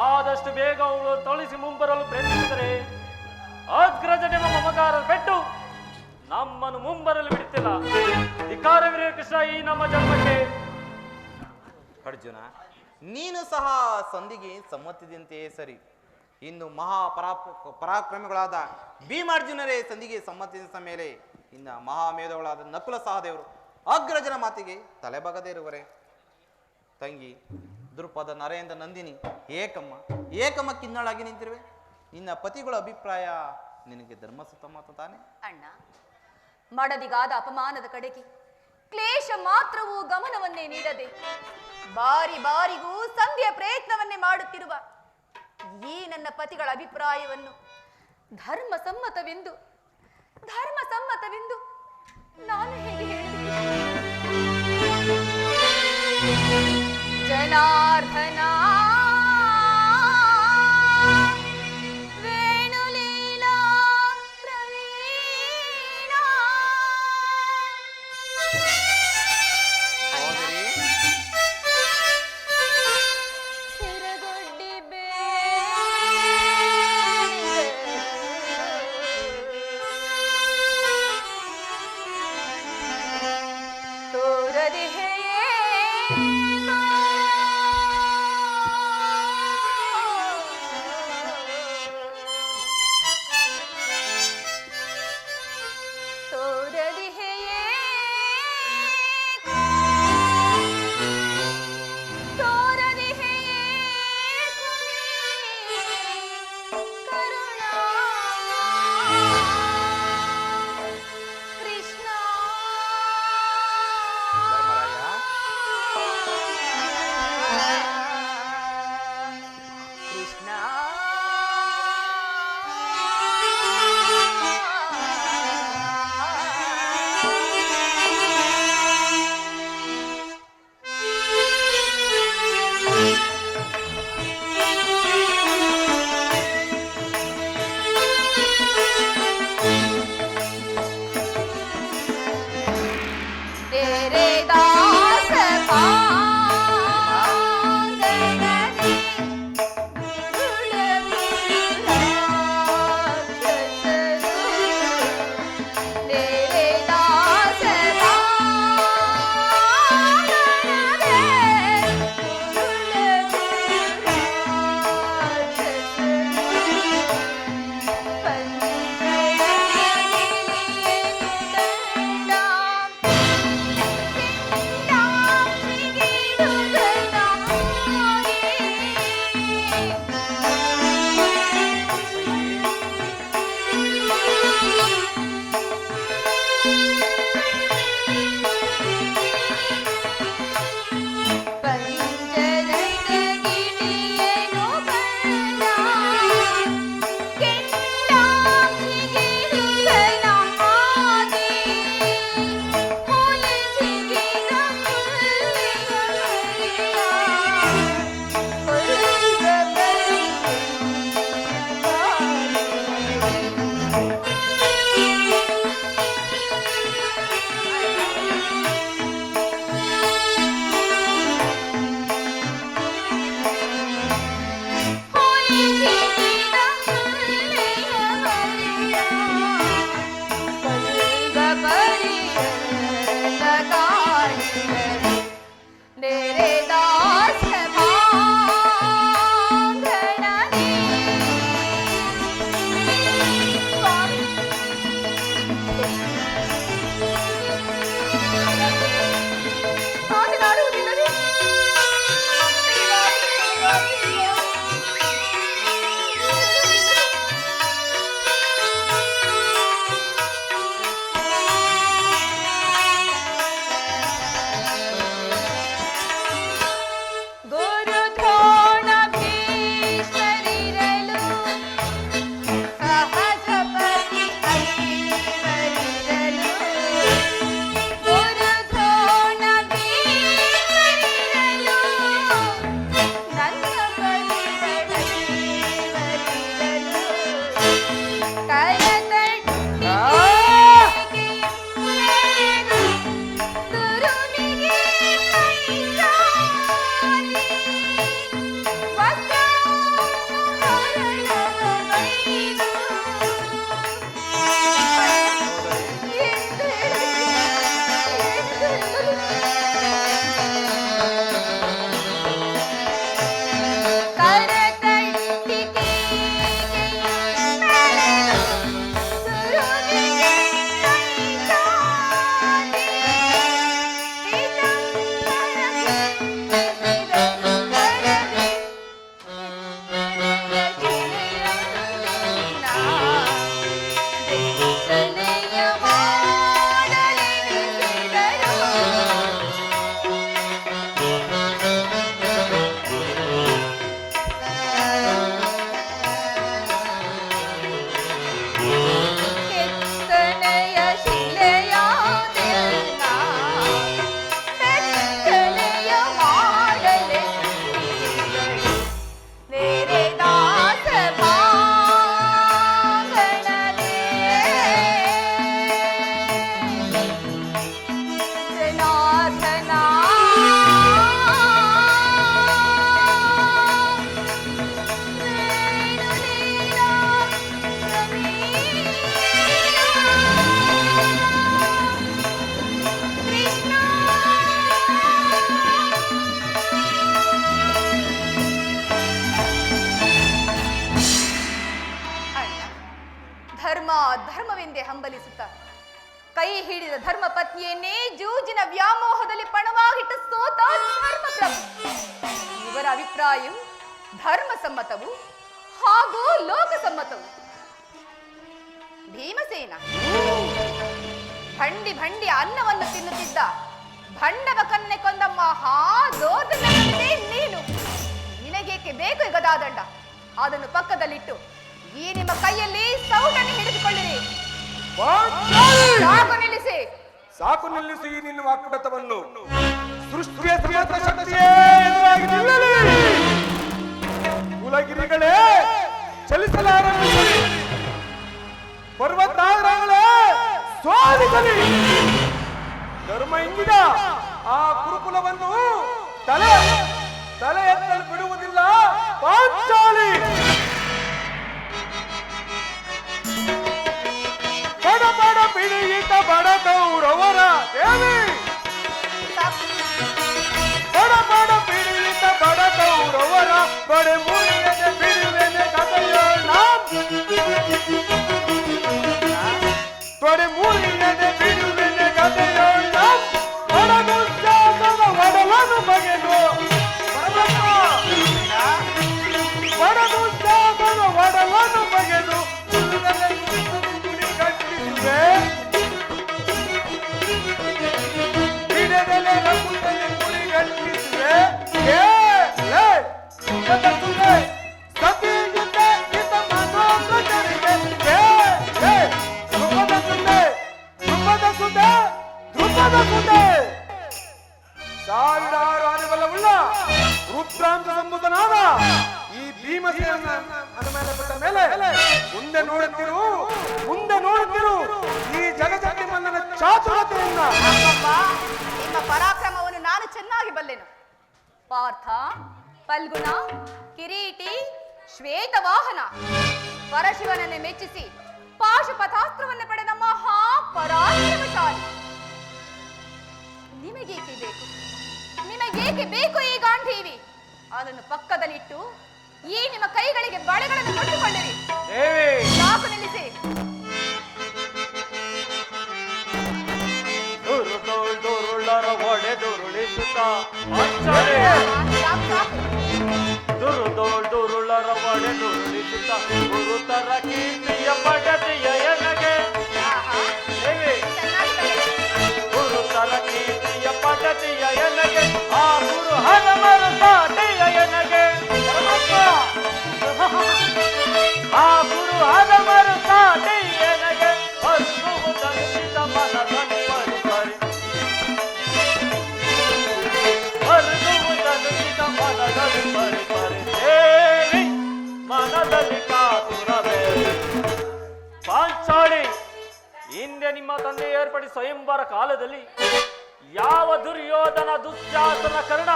ಆದಷ್ಟು ಬೇಗ ಅವಳು ತೊಳಿಸಿ ಮುಂಬರಲು ಪ್ರಯತ್ನಿಸಿದರೆ ಅಗ್ರಜನೆಂಬ ಮಮಕಾರ ಪೆಟ್ಟು ನಮ್ಮನ್ನು ಮುಂಬರಲು ಬಿಡುತ್ತಿಲ್ಲ. ಧಿಕ್ಕಾರವಿರೇ ಕೃಷ್ಣ ಈ ನಮ್ಮ ಜನ್ಮಕ್ಕೆ. ಅರ್ಜುನ, ನೀನು ಸಹ ಸಂಧಿಗೆ ಸಮ್ಮತಿದಂತೆಯೇ ಸರಿ. ಇನ್ನು ಪರಾಕ್ರಮಿಗಳಾದ ಭೀಮಾರ್ಜುನರೇ ಸಂಧಿಗೆ ಸಮ್ಮತಿಸಿದ ಮೇಲೆ ಇನ್ನು ಮಹಾಮೇಧಗಳಾದ ನಕುಲ ಸಹದೇವರು ಅಗ್ರಜನ ಮಾತಿಗೆ ತಲೆಬಗದೇ ಇರುವರೆ. ತಂಗಿ ದೃಪದ ನರೇಂದ್ರ ನಂದಿನಿ ಏಕಮ್ಮ ಕಿನ್ನಳಾಗಿ ನಿಂತಿರುವೆ. ನಿನ್ನ ಪತಿಗಳ ಅಭಿಪ್ರಾಯ ನಿನಗೆ ಧರ್ಮಸುತ ಮಾತು ತಾನೆ? ಅಣ್ಣ, ಮಡದಿಗಾದ ಅಪಮಾನದ ಕಡೆಗೆ ಕ್ಲೇಶ ಮಾತ್ರವೂ ಗಮನವನ್ನೇ ನೀಡದೆ ಬಾರಿಗೂ ಸಂಧಿಯ ಪ್ರಯತ್ನವನ್ನೇ ಮಾಡುತ್ತಿರುವ ಈ ನನ್ನ ಪತಿಗಳ ಅಭಿಪ್ರಾಯವನ್ನು ಧರ್ಮಸಮ್ಮತವೆಂದು ನಾನು ಹೇಗೆ ಹೇಳಿದೆ? ಜನಾರ್ದನ ವೇಣುಲೀಲಾ ಪ್ರವೀಣ. ಸಿರಗೊಡ್ಡಿ ತೋರದೆ ಹಂಬಲಿಸುತ್ತ ಕೈ ಹಿಡಿದ ಧರ್ಮ ಪತ್ನಿಯನ್ನೇ ಜೂಜಿನ ವ್ಯಾಮೋಹದಲ್ಲಿ ಪಣವಾಗಿಟ್ಟ ಸೋತ ಧರ್ಮಪ್ರಭು. ಇವರ ಅಭಿಪ್ರಾಯವು ಧರ್ಮಸಮ್ಮತವು ಹಾಗೂ ಲೋಕಸಮ್ಮತವು. ಭೀಮಸೇನ ಭಂಡಿ ಭಂಡಿ ಅನ್ನವನ್ನು ತಿನ್ನುತ್ತಿದ್ದ ಭಂಡವ ಕನ್ನೆ ಕೊಂದ ಮಹಾ ದೋರ್ದನೇ ನೀನು. ನಿನಗೇಕೆ ಬೇಕು ಈ ಗದಾದಂಡ? ಅದನ್ನು ಪಕ್ಕದಲ್ಲಿಟ್ಟು ಈ ನಿಮ್ಮ ಕೈಯಲ್ಲಿ ಸೌಟನ್ನು ಹಿಡಿದುಕೊಳ್ಳಿರಿ. ಸಾಕು ನಿಲ್ಲಿಸಿ. ಸಾಕು ನಿಲ್ಲಿಸಿ ನಿನ್ನ ವಾಕ್ಪಟವನ್ನು. ಸೃಷ್ಟಿಯ ಸಮಸ್ತ ಶಕ್ತಿಯೇ ಎದುರಾಗಿ ನಿಲ್ಲಲಿ. ಕುಲಗಿರಿಗಳೇ ಚಲಿಸಲಾರಂಭಿಸಲಿ. ಪರ್ವತಾಗ್ರಗಳೇ ಸೋಲಿಸಲಿ. ಧರ್ಮ ಇಂಗಿದ ಆ ಕುರುಕುಲವನ್ನು ತಲೆ ಎತ್ತಲು ಬಿಡುವುದಿಲ್ಲ ಪಾಂಚಾಲಿ. ಬಡ ಬಿಡಿಯಿತ ಬಡ ಕೌರವರ ದೇವಿ. ಬಡ ಬಿಡಿಯಿತ ಬಡ ಕೌರವರ ಬಡೆ ಮುಡಿಯದೆ ಬಿಡುವೆನೆ ಕಥೆಯೋಣ. ತೊಡೆ ಮುಡಿಯದೆ ಬಿಡುವೆನೆ ಕಥೆಯೋಣ. ಒಡಗುಂಚಾದವ ಒಡಲನು ಬಗೆದು ಒಡಗುಂಚಾದವ ಒಡಲನು ಬಗೆದು ಸಾವಿರಾರು ಆನೆಬಲವುಳ್ಳ ರುದ್ರಾಂಶ ಸಂಬುಧನಾದ ಈ ಭೀಮಸೇನ ಮೇಲೆ ಬಿಟ್ಟ ಮೇಲೆ ಮುಂದೆ ನೋಡುತ್ತಿರು ಈ ಜಗಜಗತಿ ಮನ್ನನ ಚಾತುರತೆಯನ್ನ. ನಿಮ್ಮ ಪರಾಕ್ರಮವನ್ನು ನಾನು ಚೆನ್ನಾಗಿ ಬಲ್ಲೆನು. ಪಾರ್ಥ, ಫಲ್ಗುಣ, ಕಿರೀಟಿ, ಶ್ವೇತವಾಹನ ಪರಶಿವನನ್ನೇ ಮೆಚ್ಚಿಸಿ ಪಾಶುಪಥಾಸ್ತ್ರವನ್ನು ಪಡೆದ ಮಹಾ ಪರಾಕ್ರಮಶಾಲಿ. ನಿಮಗೇಕೆ ಬೇಕು ಈ ಗಾಂಧೀವಿ? ಅದನ್ನು ಪಕ್ಕದಲ್ಲಿಟ್ಟು ಈ ನಿಮ್ಮ ಕೈಗಳಿಗೆ ಬಳೆಗಳನ್ನು ಕೊಟ್ಟುಕೊಳ್ಳಿರಿ. ಸಾಕು ನಿಲ್ಲಿಸಿ. ದುರುಳರ ಒಡೆದುರುಳಿಸುತ್ತ ಗುರುತರ ಕೀರ್ತಿಯ ಪಡದೆಯ ಎನಗೆ. ಗುರುತರ ಕೀರ್ತಿಯ ಪಡದೆಯ ಎನಗೆ. ಆ ಗುರು ಹನುಮರ ಸಾಟೆಯ ಎನಗೆ. ಆ ಗುರು ಹನುಮರ ಸಾಟೆಯ ಎನಗೆ. ಅರ್ಧುವುದನಿಸಿದ ಮನದಲ್ಲಿ ಪರಿಪರಿ. ಅರ್ಧುವುದನಿಸಿದ ಮನದಲ್ಲಿ ಪರಿಪರಿ. ದೇವಿ ಮನದಲ್ಲಿ ಕಾತುರವೇ. ಪಾಂಚಾಲಿ, ಹಿಂದೆ ನಿಮ್ಮ ತಂದೆ ಏರ್ಪಡಿಸಿ ಸ್ವಯಂವರ ಕಾಲದಲ್ಲಿ ಯಾವ ದುರ್ಯೋಧನ ದುಶ್ಯಾಸನ ಕರ್ಣ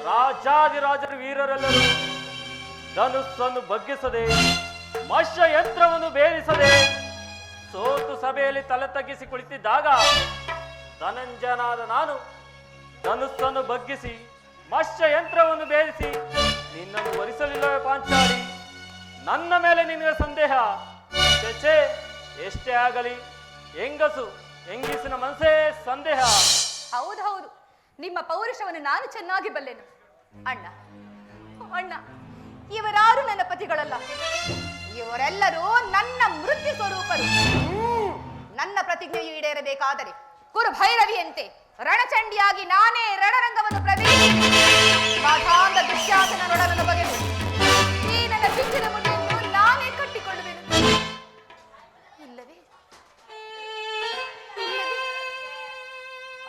ರಾಜಾದಿರಾಜರು ವೀರರೆಲ್ಲರೂ ಧನುಸ್ಸನ್ನು ಬಗ್ಗಿಸದೆ ಮತ್ಸ್ಯ ಯಂತ್ರವನ್ನು ಬೇರಿಸದೆ ಸೋತು ಸಭೆಯಲ್ಲಿ ತಲೆ ತಗ್ಗಿಸಿ ಕುಳಿತಿದ್ದಾಗ ಧನಂಜಯನಾದ ನಾನು ಧನುಸ್ಸನ್ನು ಬಗ್ಗಿಸಿ ಮತ್ಸ್ಯ ಯಂತ್ರವನ್ನು ಬೇರಿಸಿ ನಿನ್ನನ್ನು ವರಿಸಲಿಲ್ಲವೇ ಪಾಂಚಾಲಿ? ನನ್ನ ಮೇಲೆ ನಿನಗೆ ಸಂದೇಹ? ಚೇಚೆ, ಎಷ್ಟೇ ಆಗಲಿ ಹೆಂಗಸಿನ ಮನಸ್ಸೇ ಸಂದೇಹ. ಹೌದು, ನಿಮ್ಮ ಪೌರುಷವನ್ನು ನಾನು ಚೆನ್ನಾಗಿ ಬಲ್ಲೆನು. ಅಣ್ಣ, ಇವರಾರು ನನ್ನ ಪತಿಗಳಲ್ಲ. ಇವರೆಲ್ಲರೂ ನನ್ನ ಮೃತ್ಯು ಸ್ವರೂಪರು. ನನ್ನ ಪ್ರತಿಜ್ಞೆಯು ಈಡೇರಬೇಕಾದರೆ ಕುರುಭೈರವಿಯಂತೆ ರಣಚಂಡಿಯಾಗಿ ನಾನೇ ರಣರಂಗವನ್ನು ಪ್ರವೇಶಿಸಿ ಮಾಧಾಂಧ ದುಶ್ಯಾಸನರೊಡಲನ್ನು ಬಗೆದು ಈ ನನ್ನ ಬಿಚ್ಚಿನ ಮುಡಿಯನ್ನು ನಾನೇ ಕಟ್ಟಿಕೊಳ್ಳುವೆನು. ಇಲ್ಲವೇ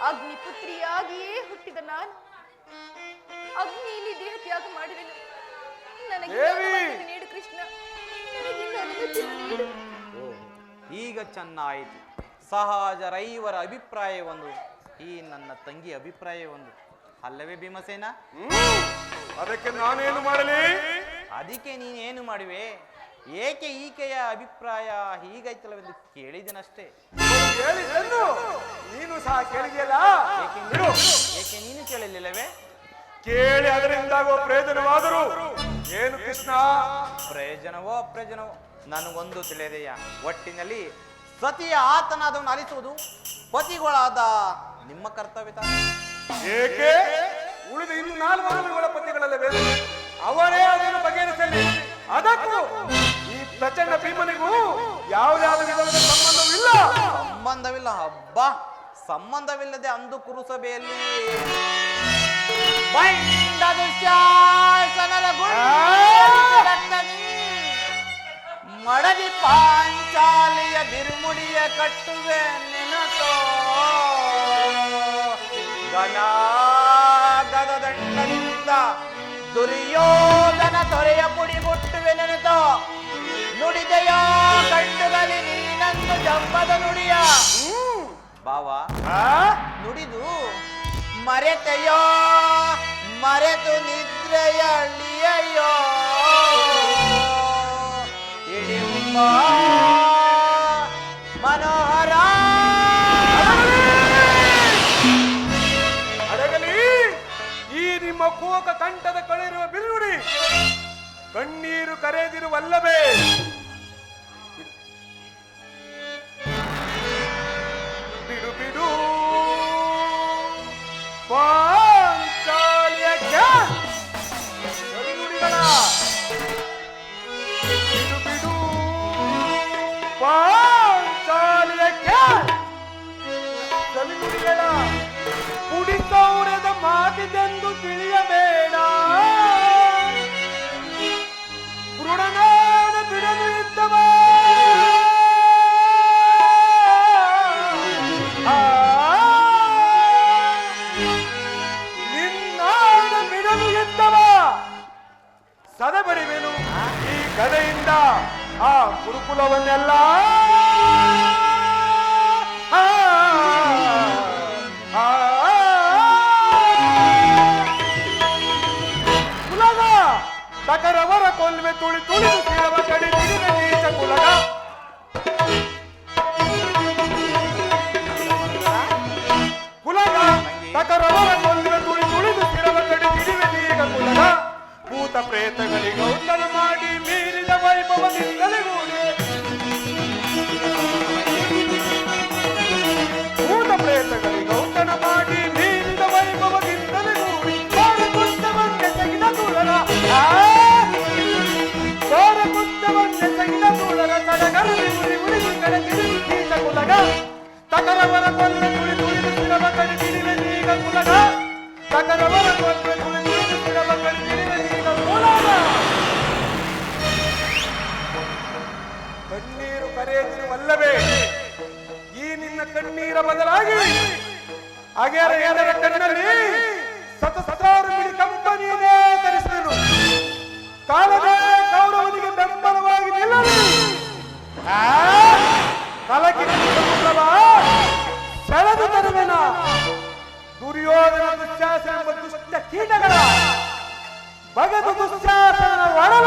ಅಗ್ನಿಪುತ್ರಿಯಾಗಿಯೇ ಹುಟ್ಟಿದ ನಾನು ಅಗ್ನಿಯಲ್ಲಿ ದೇಹ ತ್ಯಾಗ ಮಾಡಿದೆನು. ನನಗೆ ನೀಡು ಕೃಷ್ಣ, ನನಗಿನ್ನು ಅನುಮತಿ ನೀಡು. ಈಗ ಚೆನ್ನಾಯಿತು. ಸಹಜರೈವರ ಅಭಿಪ್ರಾಯ ಒಂದು, ಈ ನನ್ನ ತಂಗಿ ಅಭಿಪ್ರಾಯ ಒಂದು, ಅಲ್ಲವೇ ಭೀಮಸೇನ? ಅದಕ್ಕೆ ನಾನೇನು ಮಾಡಲಿ? ಅದಕ್ಕೆ ನೀನೇನು ಮಾಡುವೆ? ಏಕೆ ಈಕೆಯ ಅಭಿಪ್ರಾಯ ಹೀಗೈತಲ್ಲವೆಂದು ಕೇಳಿದನಷ್ಟೇ. ನೀನು ಸಹ ಕೇಳಿದೆಯಲ್ಲ? ಏಕೆ ನೀನು ಕೇಳಲಿಲ್ಲವೇ? ಕೇಳಿ ಅದರಿಂದಾಗುವ ಪ್ರಯೋಜನವಾದರೂ ಏನು ಕೃಷ್ಣ? ಪ್ರಯೋಜನವೋ ಅಪ್ರಯೋಜನವೋ ನನಗೊಂದು ತಿಳಿಯದೆಯ. ಒಟ್ಟಿನಲ್ಲಿ ಸತಿಯ ಆತನಾದವನು ಅಲಿಸುವುದು ಪತಿಗಳಾದ ನಿಮ್ಮ ಕರ್ತವ್ಯ ತಾನೆ. ಏಕೆ ಉಳಿದ ಇನ್ನು 4 ಮಕ್ಕಳುಗಳ ಪತಿಗಳಲ್ಲ ಬೇರೆ, ಅವರೇ ಅದನ್ನು ಬಗೆಹರಿಸಲಿ. ಅದಕ್ಕೂ ಈ ಪ್ರಚಂಡ ಭೀಮನಿಗೂ ಯಾವುದಾದ ವಿಧವಾದ ಸಂಬಂಧವಿಲ್ಲ. ಸಂಬಂಧವಿಲ್ಲ? ಹಬ್ಬ, ಸಂಬಂಧವಿಲ್ಲದೆ ಅಂದು ಕುರುಸಭೆಯಲ್ಲಿ ಮಡದಿ ಪಾಂಚಾಲಿಯ ಬಿರುಮುಡಿಯ ಕಟ್ಟುವೆ ನೆನತೋ ಗದದಂಡದಿಂದ ದುರ್ಯೋಧನ ತೊರೆಯ ಪುಡಿ ಮುಟ್ಟುವೆ ನೆನೆತೋ ನುಡಿದೆಯೋ ಕಂಡುಗಲಿ ನೀನಂದು ಜಂಬದ ನುಡಿಯ ಬಾವ ನುಡಿದು ಮರೆತೆಯೋ ಮರೆತು ನಿದ್ರೆಯಳಿಯೋ ಇಡಿಂಬ ಮನೋಹರ ಅಡಗಲಿ ಈ ನಿಮ್ಮ ಕೋಕ ಕಂಠದ ಕಳೆಯಿರುವ ಬಿಲ್ನುಡಿ ಕಣ್ಣೀರು ಕರೆದಿರುವಲ್ಲವೇ? ಬಿಡು ಬಿಡು ಪಾಂಚಾಲಿಯ ನುಡಿಗಳ ಬಿಡು ಬಿಡು ಪಾಂಚಾಲಿಯ ನುಡಿಗಳ ಕುಡಿತೌರದ ಮಾತಿದೆಂದು ತಿಳಿಯಬೇಡ. ಮೃಡನಾದ ಬಿಡಲು ಇದ್ದವ ನಿನ್ನಾದ ಬಿಡಲು ಇದ್ದವ ಸದಬರಿವೆನು ಈ ಗದೆಯಿಂದ ಆ ಗುರುಕುಲವನ್ನೆಲ್ಲ. ಕುಲಗ ತಕರವರ ಕೊಲ್ವೆ ತುಳಿ ತುಳಿದು ತಿರವ ಕಡಿ ಬಿಡಿದ ನೀಚ ಕುಲಗ. ಕುಲಗ ತಕರವರ ಕೊಲ್ವೆ ತುಳಿ ತುಳಿದು ತಿರವ ಕಡಿ ಬಿಡಿವೆ ನೀಗ ಕುಲಗ. ಭೂತ ಪ್ರೇತಗಳಿಗೆ ಉತ್ತರ ಮಾಡಿ ಮೀರಿದ ವೈಭವದಿಂದಲೇ ಗೂಡಿ ಭೂತ ಪ್ರೇತಗಳಿಗೆ ಉತ್ತರ ಮಾಡಿ ಮೀರಿದ ವೈಭವದಿಂದಲೇ ಗೂಡಿ ಕುತ್ತವನ್ನೇ ತೆಗೆದ ದೂರರ ಕುತ್ತವನ್ನೇ ತೆಗೆದ ದೂರರ ತಡಗರಲ್ಲಿ ಉರಿ ಉರಿದು ಕಡೆ ತಿರುಗಿ ನೀಚ ಕುಲಗ. ತಕರವರ ಕೊಲ್ವೆ ತುಳಿ ತುಳಿದು ತಿರವ ಕಡಿ ಬಿಡಿವೆ ನೀಗ ಕುಲಗ. ತಕರವರ ಕೊಲ್ವೆ ತುಳಿ ತುಳಿದು ತಿರವ ಕಡಿ ಬಿಡಿವೆ ನೀಗ ಕುಲಗ. ಕಣ್ಣೀರು ಕರೆಯದಿರುವಲ್ಲವೇ? ಈ ನಿನ್ನ ಕಣ್ಣೀರ ಬದಲಾಗಿ ಅಗೆರ ಎದರ ಕಣ್ಣಲ್ಲಿ ಸತಸತಾರು ಬಿಡಿ ಕಂಪನಿಯನ್ನೇ ಧರಿಸಿದನು. ಕಾಲವೇ ಕೌರವನಿಗೆ ಬೆಂಬಲವಾಗಿ ನಿಲ್ಲಲಿ. ಕಲಕಿನ ಸಮುದ್ರವ ಸೆಳೆದು ತರುವೆನ ದುರ್ಯೋಧನ ದುಶ್ಯಾಸನ ಎಂಬ ದುಷ್ಟ ಕೀಟಗಳ ಬಗೆದು ದುಶ್ಯಾಸನ ಒಡಲ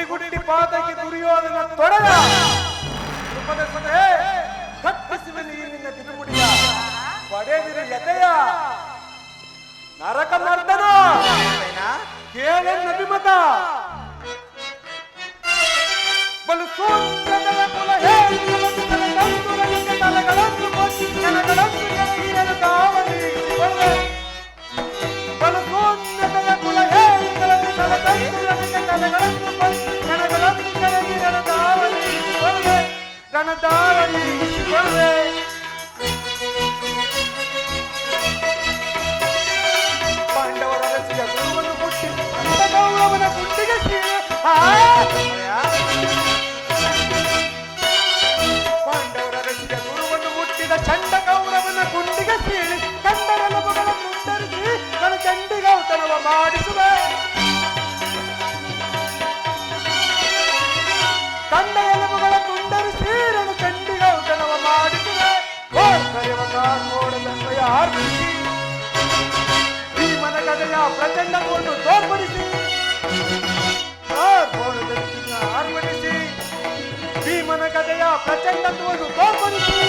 ಗುಡಿ ಪಾತಕ್ಕೆ ದುರ್ಯೋಧನ ತೊಡಗ ಕೃಪದ ಸದೆ ಕಟ್ಟಿಸುವೆನು ಈ ನಿನ್ನ ಬಿಡುಗುಡಿಯ ಪಡೆದಿರು ಯತೆಯ ನರಕ ಮರ್ದನ ಕೇಳನ್ನ ಅಭಿಮತ ಬಲು ಸೂತ್ರಗಳ ಕುಲ ಹೇಳಿಗಳನ್ನು ತಲೆಗಳನ್ನು ಕೊಚ್ಚಿ ಜನಗಳನ್ನು ಎಳಗಿರಲು ಕಾವಲಿರಿಸಿಕೊಳ್ಳೆ. ಬಲು ಸೂತ್ರಗಳ ಕುಲ ಹೇಳಿಗಳನ್ನು ತಲೆಗಳನ್ನು ಕೊಚ್ಚಿ ಜನಗಳನ್ನು ಎಳಗಿರಲು ಕಾವಲಿರಿಸಿಕೊಳ್ಳೆ. ರಣದಾವಲಿರಿಸಿಕೊಳ್ಳೆ. ಪಾಂಡವರ ರಚಿಯ ಗುರುವನ್ನು ಮುಟ್ಟಿ ಅಂತ ಗೌರವನ ಗುಂಡಿಗೆ ಸೀರೆ ಪಾಂಡವರ ರಚಿಯ ಗುರುವನ್ನು ಮುಟ್ಟಿದ ಚಂಡ ಕೌರವನ ಗುಂಡಿಗೆ ಸೀಳಿ ಕಂಡರ ಲಭಗಳನ್ನು ಉತ್ತರಿಸಿ ನನ್ನ ಚಂಡಿಗೌತನವ ಮಾಡಿಸುವೆ. ಕಂಡ ಎಲುಬುಗಳ ತುಂಡರಿಸಿ ನನ್ನ ಚಂಡಿಗೌತನವ ಮಾಡಿಸುವೆ. ನೋಡದನ್ವಯ ಆರ್ಪಿಸಿ ಭೀಮನ ಕಥೆಯ ಪ್ರಚಂಡವನ್ನು ತೋರ್ಪಡಿಸಿ ಆರ್ಪಡಿಸಿ ಭೀಮನ ಕಥೆಯ ಪ್ರಚಂಡತ್ವವನ್ನು ತೋರ್ಪಡಿಸಿ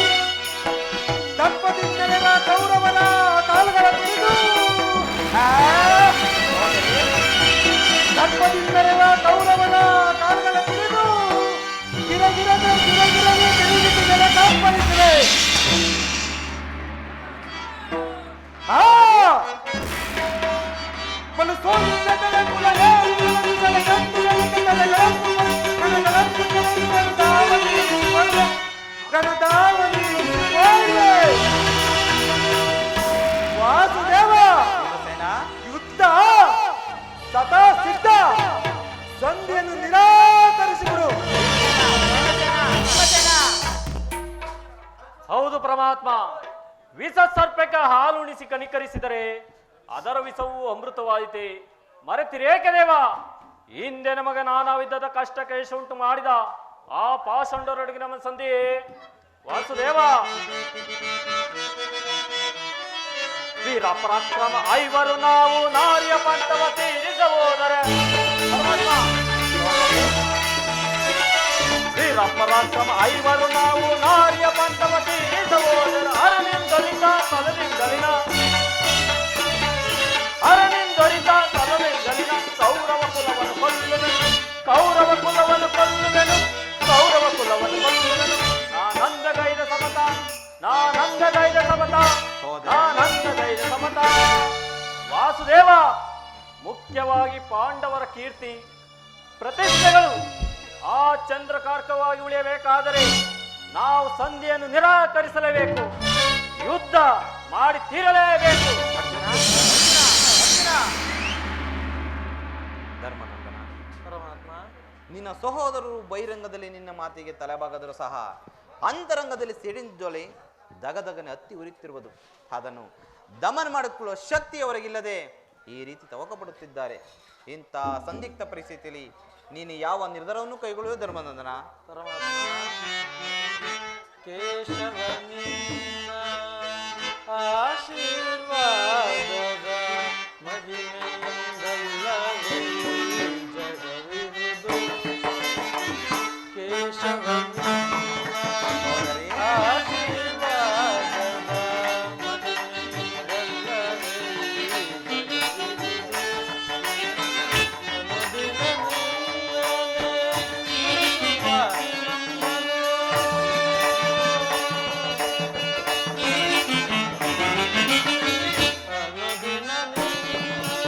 ತಪ್ಪದಿಂದಲೇ ಕೌರವರ ಕಾಲುಗಳ ಕುರಿತು ತಪ್ಪದಿಂದಲೇ ಕೌರವರ ಕಾಲುಗಳ ಕುರಿತು ಗಿರಗಿರದೆ ಸಿದ್ಧ ಸದಾ ಸಿದ್ಧ ಸಂಧಿಯನ್ನು ನಿರಾಕರಿಸಿಬಿಡು. ಹೌದು ಪರಮಾತ್ಮ, ವಿಷ ಸರ್ಪಕ್ಕೆ ಹಾಲುಣಿಸಿ ಕನಿಕರಿಸಿದರೆ ಅದರ ವಿಷವು ಅಮೃತವಾಯಿತೆ. ಮರೆತಿರೇಕೆ ದೇವ? ಹಿಂದೆ ನಮಗೆ ನಾನಾ ವಿಧದ ಕಷ್ಟ ಕೇಶ ಉಂಟು ಮಾಡಿದ ಆ ಪಾಷಂಡರೊಡಗೆ ನಮ್ಮ ಸಂಧಿ ವಾಸುದೇವ. ವೀರ ಪರಾಕ್ರಮ ಐವರು ನಾವು ನಾರ್ಯ ಪಂಥವ ತೀರಿಸ ಹೋದರೆ ವೀರ ಪರಾಕ್ರಮ ಐವರು ನಾವು ನಾರ್ಯ ಪಂಥವ ತೀರಿಸ ಹೋದರೆ ಅರನಿಂದಲಿಂದ ತಲನಿಂದಲಿನ ಅರನಿಂದಲಿಂದ ತಲನಿಂದಲಿನ ಕೌರವ ಕುಲವನ್ನು ಕೊಲ್ಲುವೆನು, ಕೌರವ ಕುಲವನ್ನು ಕೊಲ್ಲುವೆನು, ಕೌರವ ಕುಲವನ್ನು ಕೊಲ್ಲುವೆನು. ನಾನಂದಗೈದ ಸಮತ, ನಾನಂದಗೈದ ಸಮತ, ನಾನಂದಗೈದ ಸಮತ. ವಾಸುದೇವ, ಮುಖ್ಯವಾಗಿ ಪಾಂಡವರ ಕೀರ್ತಿ ಪ್ರತಿಷ್ಠೆಗಳು ಆ ಚಂದ್ರಕಾರ್ಕವಾಗಿ ಉಳಿಯಬೇಕಾದರೆ ನಾವು ಸಂಧಿಯನ್ನು ನಿರಾಕರಿಸಲೇಬೇಕು, ಯುದ್ಧ ಮಾಡಿ ತೀರಲೇಬೇಕು. ಧರ್ಮನಂದನ, ಪರಮಾತ್ಮ, ನಿನ್ನ ಸಹೋದರರು ಬಹಿರಂಗದಲ್ಲಿ ನಿನ್ನ ಮಾತಿಗೆ ತಲೆಬಾಗದರೂ ಸಹ ಅಂತರಂಗದಲ್ಲಿ ಸಿಡಿಂಜೊಲೆ ದಗದಗನೆ ಹತ್ತಿ ಉರಿಯುತ್ತಿರುವುದು. ಅದನ್ನು ದಮನ ಮಾಡಿಕೊಳ್ಳುವ ಶಕ್ತಿ ಅವರಿಗಿಲ್ಲದೆ ಈ ರೀತಿ ತವಕಪಡುತ್ತಿದ್ದಾರೆ. ಇಂಥ ಸಂದಿಗ್ಧ ಪರಿಸ್ಥಿತಿಯಲ್ಲಿ ನೀನು ಯಾವ ನಿರ್ಧಾರವನ್ನು ಕೈಗೊಳ್ಳುವ ಧರ್ಮನಂದನ? ಪರಮಾತ್ಮ, ಕೇಶವನಿನ್ನ ಆಶೀರ್ವಾದದ ಮಹಿಮೆಯಿಂದಲ್ಲವೇ ಜಗವಿರುವುದು. ಕೇಶವನಿನ್ನ ಆಶೀರ್ವಾದದ ಮಹಿಮೆಯಿಂದಲ್ಲವೇ ಜಗವಿರುವುದು. ಅನುದಿನ ನಿನ್ನನ್ನೇ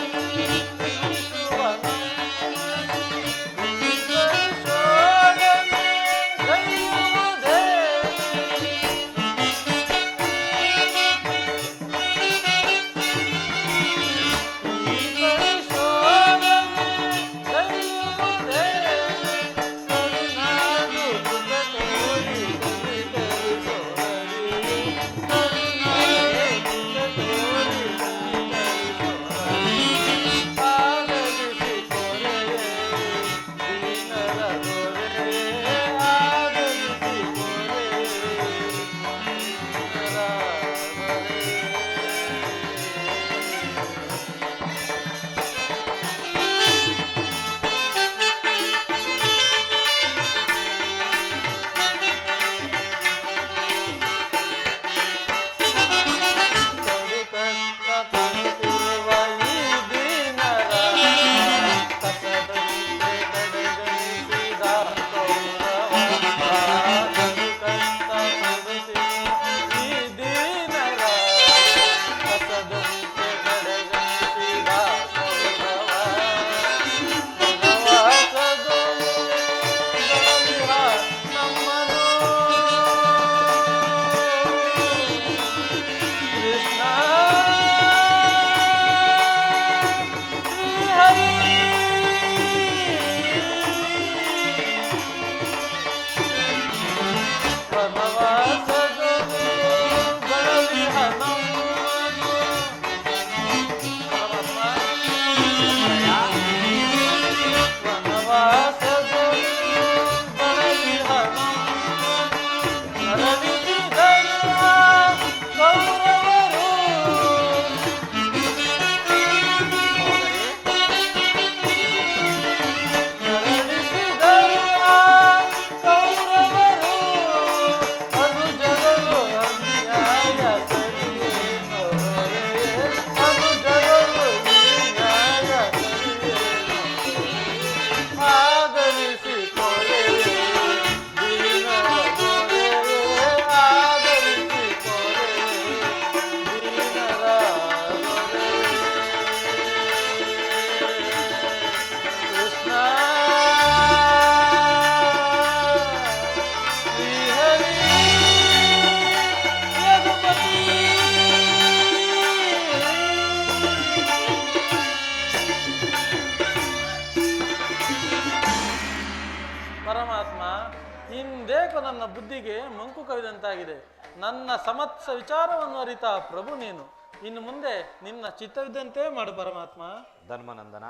ಏಕೋ ನನ್ನ ಬುದ್ಧಿಗೆ ಮಂಕು ಕವಿದಂತಾಗಿದೆ. ನನ್ನ ಸಮತ್ಸ ವಿಚಾರವನ್ನು ಅರಿತ ಪ್ರಭು ನೀನು. ಇನ್ನು ಮುಂದೆ ನಿನ್ನ ಚಿತ್ತವಿದ್ದಂತೆ ಮಾಡು ಪರಮಾತ್ಮ. ಧರ್ಮನಂದನ,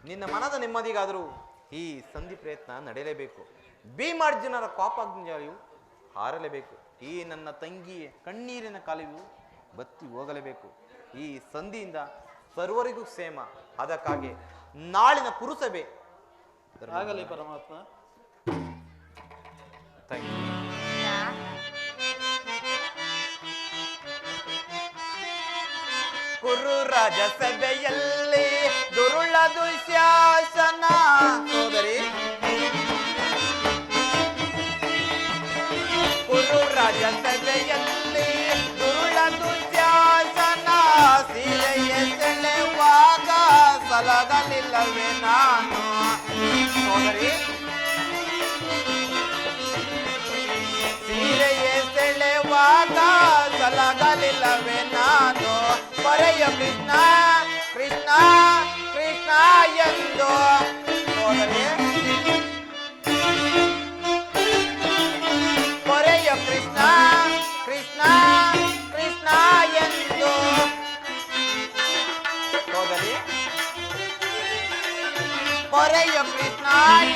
ನಿನ್ನ ಮನದ ನೆಮ್ಮದಿಗಾದರೂ ಈ ಸಂಧಿ ಪ್ರಯತ್ನ ನಡೆಯಲೇಬೇಕು. ಭೀಮಾರ್ಜುನರ ಕೋಪಾಗ್ನಿಯು ಹಾರಲೇಬೇಕು. ಈ ನನ್ನ ತಂಗಿಯ ಕಣ್ಣೀರಿನ ಕಾಲುವೆಯು ಬತ್ತಿ ಹೋಗಲೇಬೇಕು. ಈ ಸಂಧಿಯಿಂದ ಸರ್ವರಿಗೂ ಕ್ಷೇಮ. ಅದಕ್ಕಾಗಿ ನಾಳಿನ ಪುರುಸಭೆ ಆಗಲಿ ಪರಮಾತ್ಮ. ತಂಗಿ, ಕುರು ರಾಜಸಭೆಯಲ್ಲಿ ದುರುಳ ದುಶ್ಯಾಸನ ಸೋದರಿ, ಕುರು ರಾಜಸಭೆಯಲ್ಲಿ ದುರುಳ ದುಶ್ಯಾಸನ ಸೀರೆಯ ಸೆಳೆವಾಗ ಸಲಗಲಿಲ್ಲವೇ ನಾನು ಸೋದರಿ, ಸೀರೆಯ ಸೆಳೆವಾಗ ಸಲಗಲಿಲ್ಲವೇ ನಾನು ಪರೆಯ ಕೃಷ್ಣ ಕೃಷ್ಣ ಕೃಷ್ಣ ಎಂದು ಸೋದರಿ, ಪರೆಯ ಕೃಷ್ಣ ಕೃಷ್ಣ ಕೃಷ್ಣ ಎಂದು ಸೋದರಿ, ಪೊರೆಯ ಕೃಷ್ಣ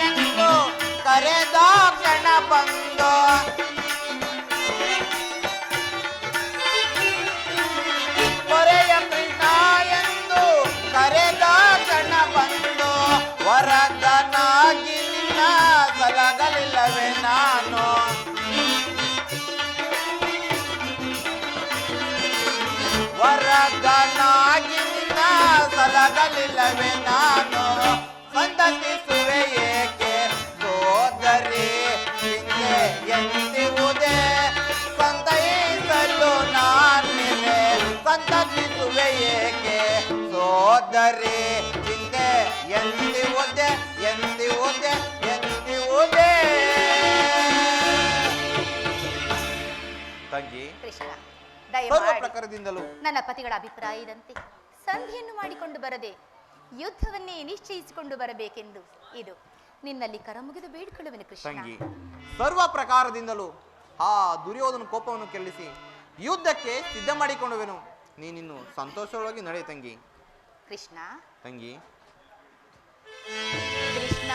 ಎಂದು ಕರೆದ ಕ್ಷಣ ಬಂದು ಪೊರೆಯ ಕೃಷ್ಣ ಎಂದು ಕರೆದ ಕ್ಷಣ ಬಂದು ವರದನಾಗಿ ನಿನ್ನ ಸಲಗಲಿಲ್ಲವೇ ನಾನು ವರದನಾಗಿ ನಿನ್ನ ಸಲಗಲಿಲ್ಲವೇ ನಾನು ಸಂತತಿಸುವೆ ಏಕೆ ಸೋದರಿ ಹಿಂದೆ ಎಂದಿರುವುದೇ ಸಂತೈಸಲು ನಾನಿದೆ ಸಂತತಿಸುವೆ ಏಕೆ ಸೋದರಿ ಹಿಂದೆ ಎಂದಿರುವುದೇ ಎಂದಿರುವುದೇ ಎಂದಿರುವುದೇ. ತಂಗಿ, ಕೃಷ್ಣ, ಸರ್ವ ದಯಮಾಡಿ ಪ್ರಕಾರದಿಂದಲೂ ನನ್ನ ಪತಿಗಳ ಅಭಿಪ್ರಾಯದಂತೆ ಸಂಧಿಯನ್ನು ಮಾಡಿಕೊಂಡು ಬರದೆ ಯುದ್ಧವನ್ನೇ ನಿಶ್ಚಯಿಸಿಕೊಂಡು ಬರಬೇಕೆಂದು ಇದು ನಿನ್ನಲ್ಲಿ ಕರಮುಗಿದು ಬೇಡಿಕೊಳ್ಳುವೆನು ಕೃಷ್ಣ. ತಂಗಿ, ಸರ್ವ ಪ್ರಕಾರದಿಂದಲೂ ಆ ದುರ್ಯೋಧನ ಕೋಪವನ್ನು ಕೆಲ್ಲಿಸಿ ಯುದ್ಧಕ್ಕೆ ಸಿದ್ಧ ಮಾಡಿಕೊಂಡುವೆನು. ನೀನಿನ್ನು ಸಂತೋಷವಾಗಿ ನಡೆ ತಂಗಿ. ಕೃಷ್ಣ, ತಂಗಿ, ಕೃಷ್ಣ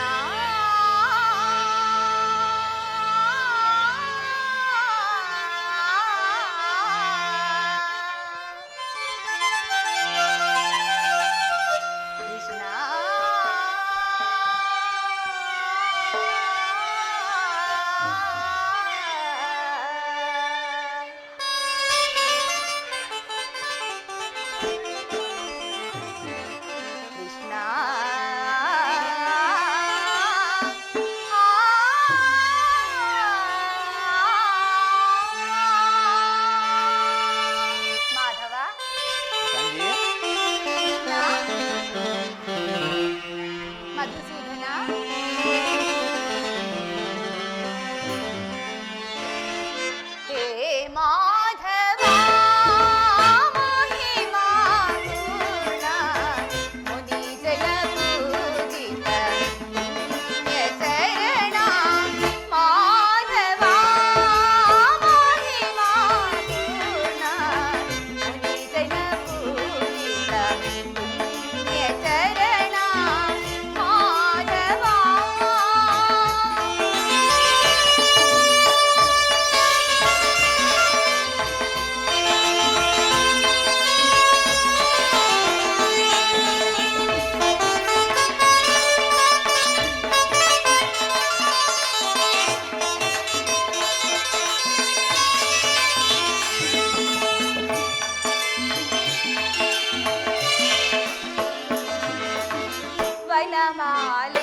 ವನಮಾಲೆ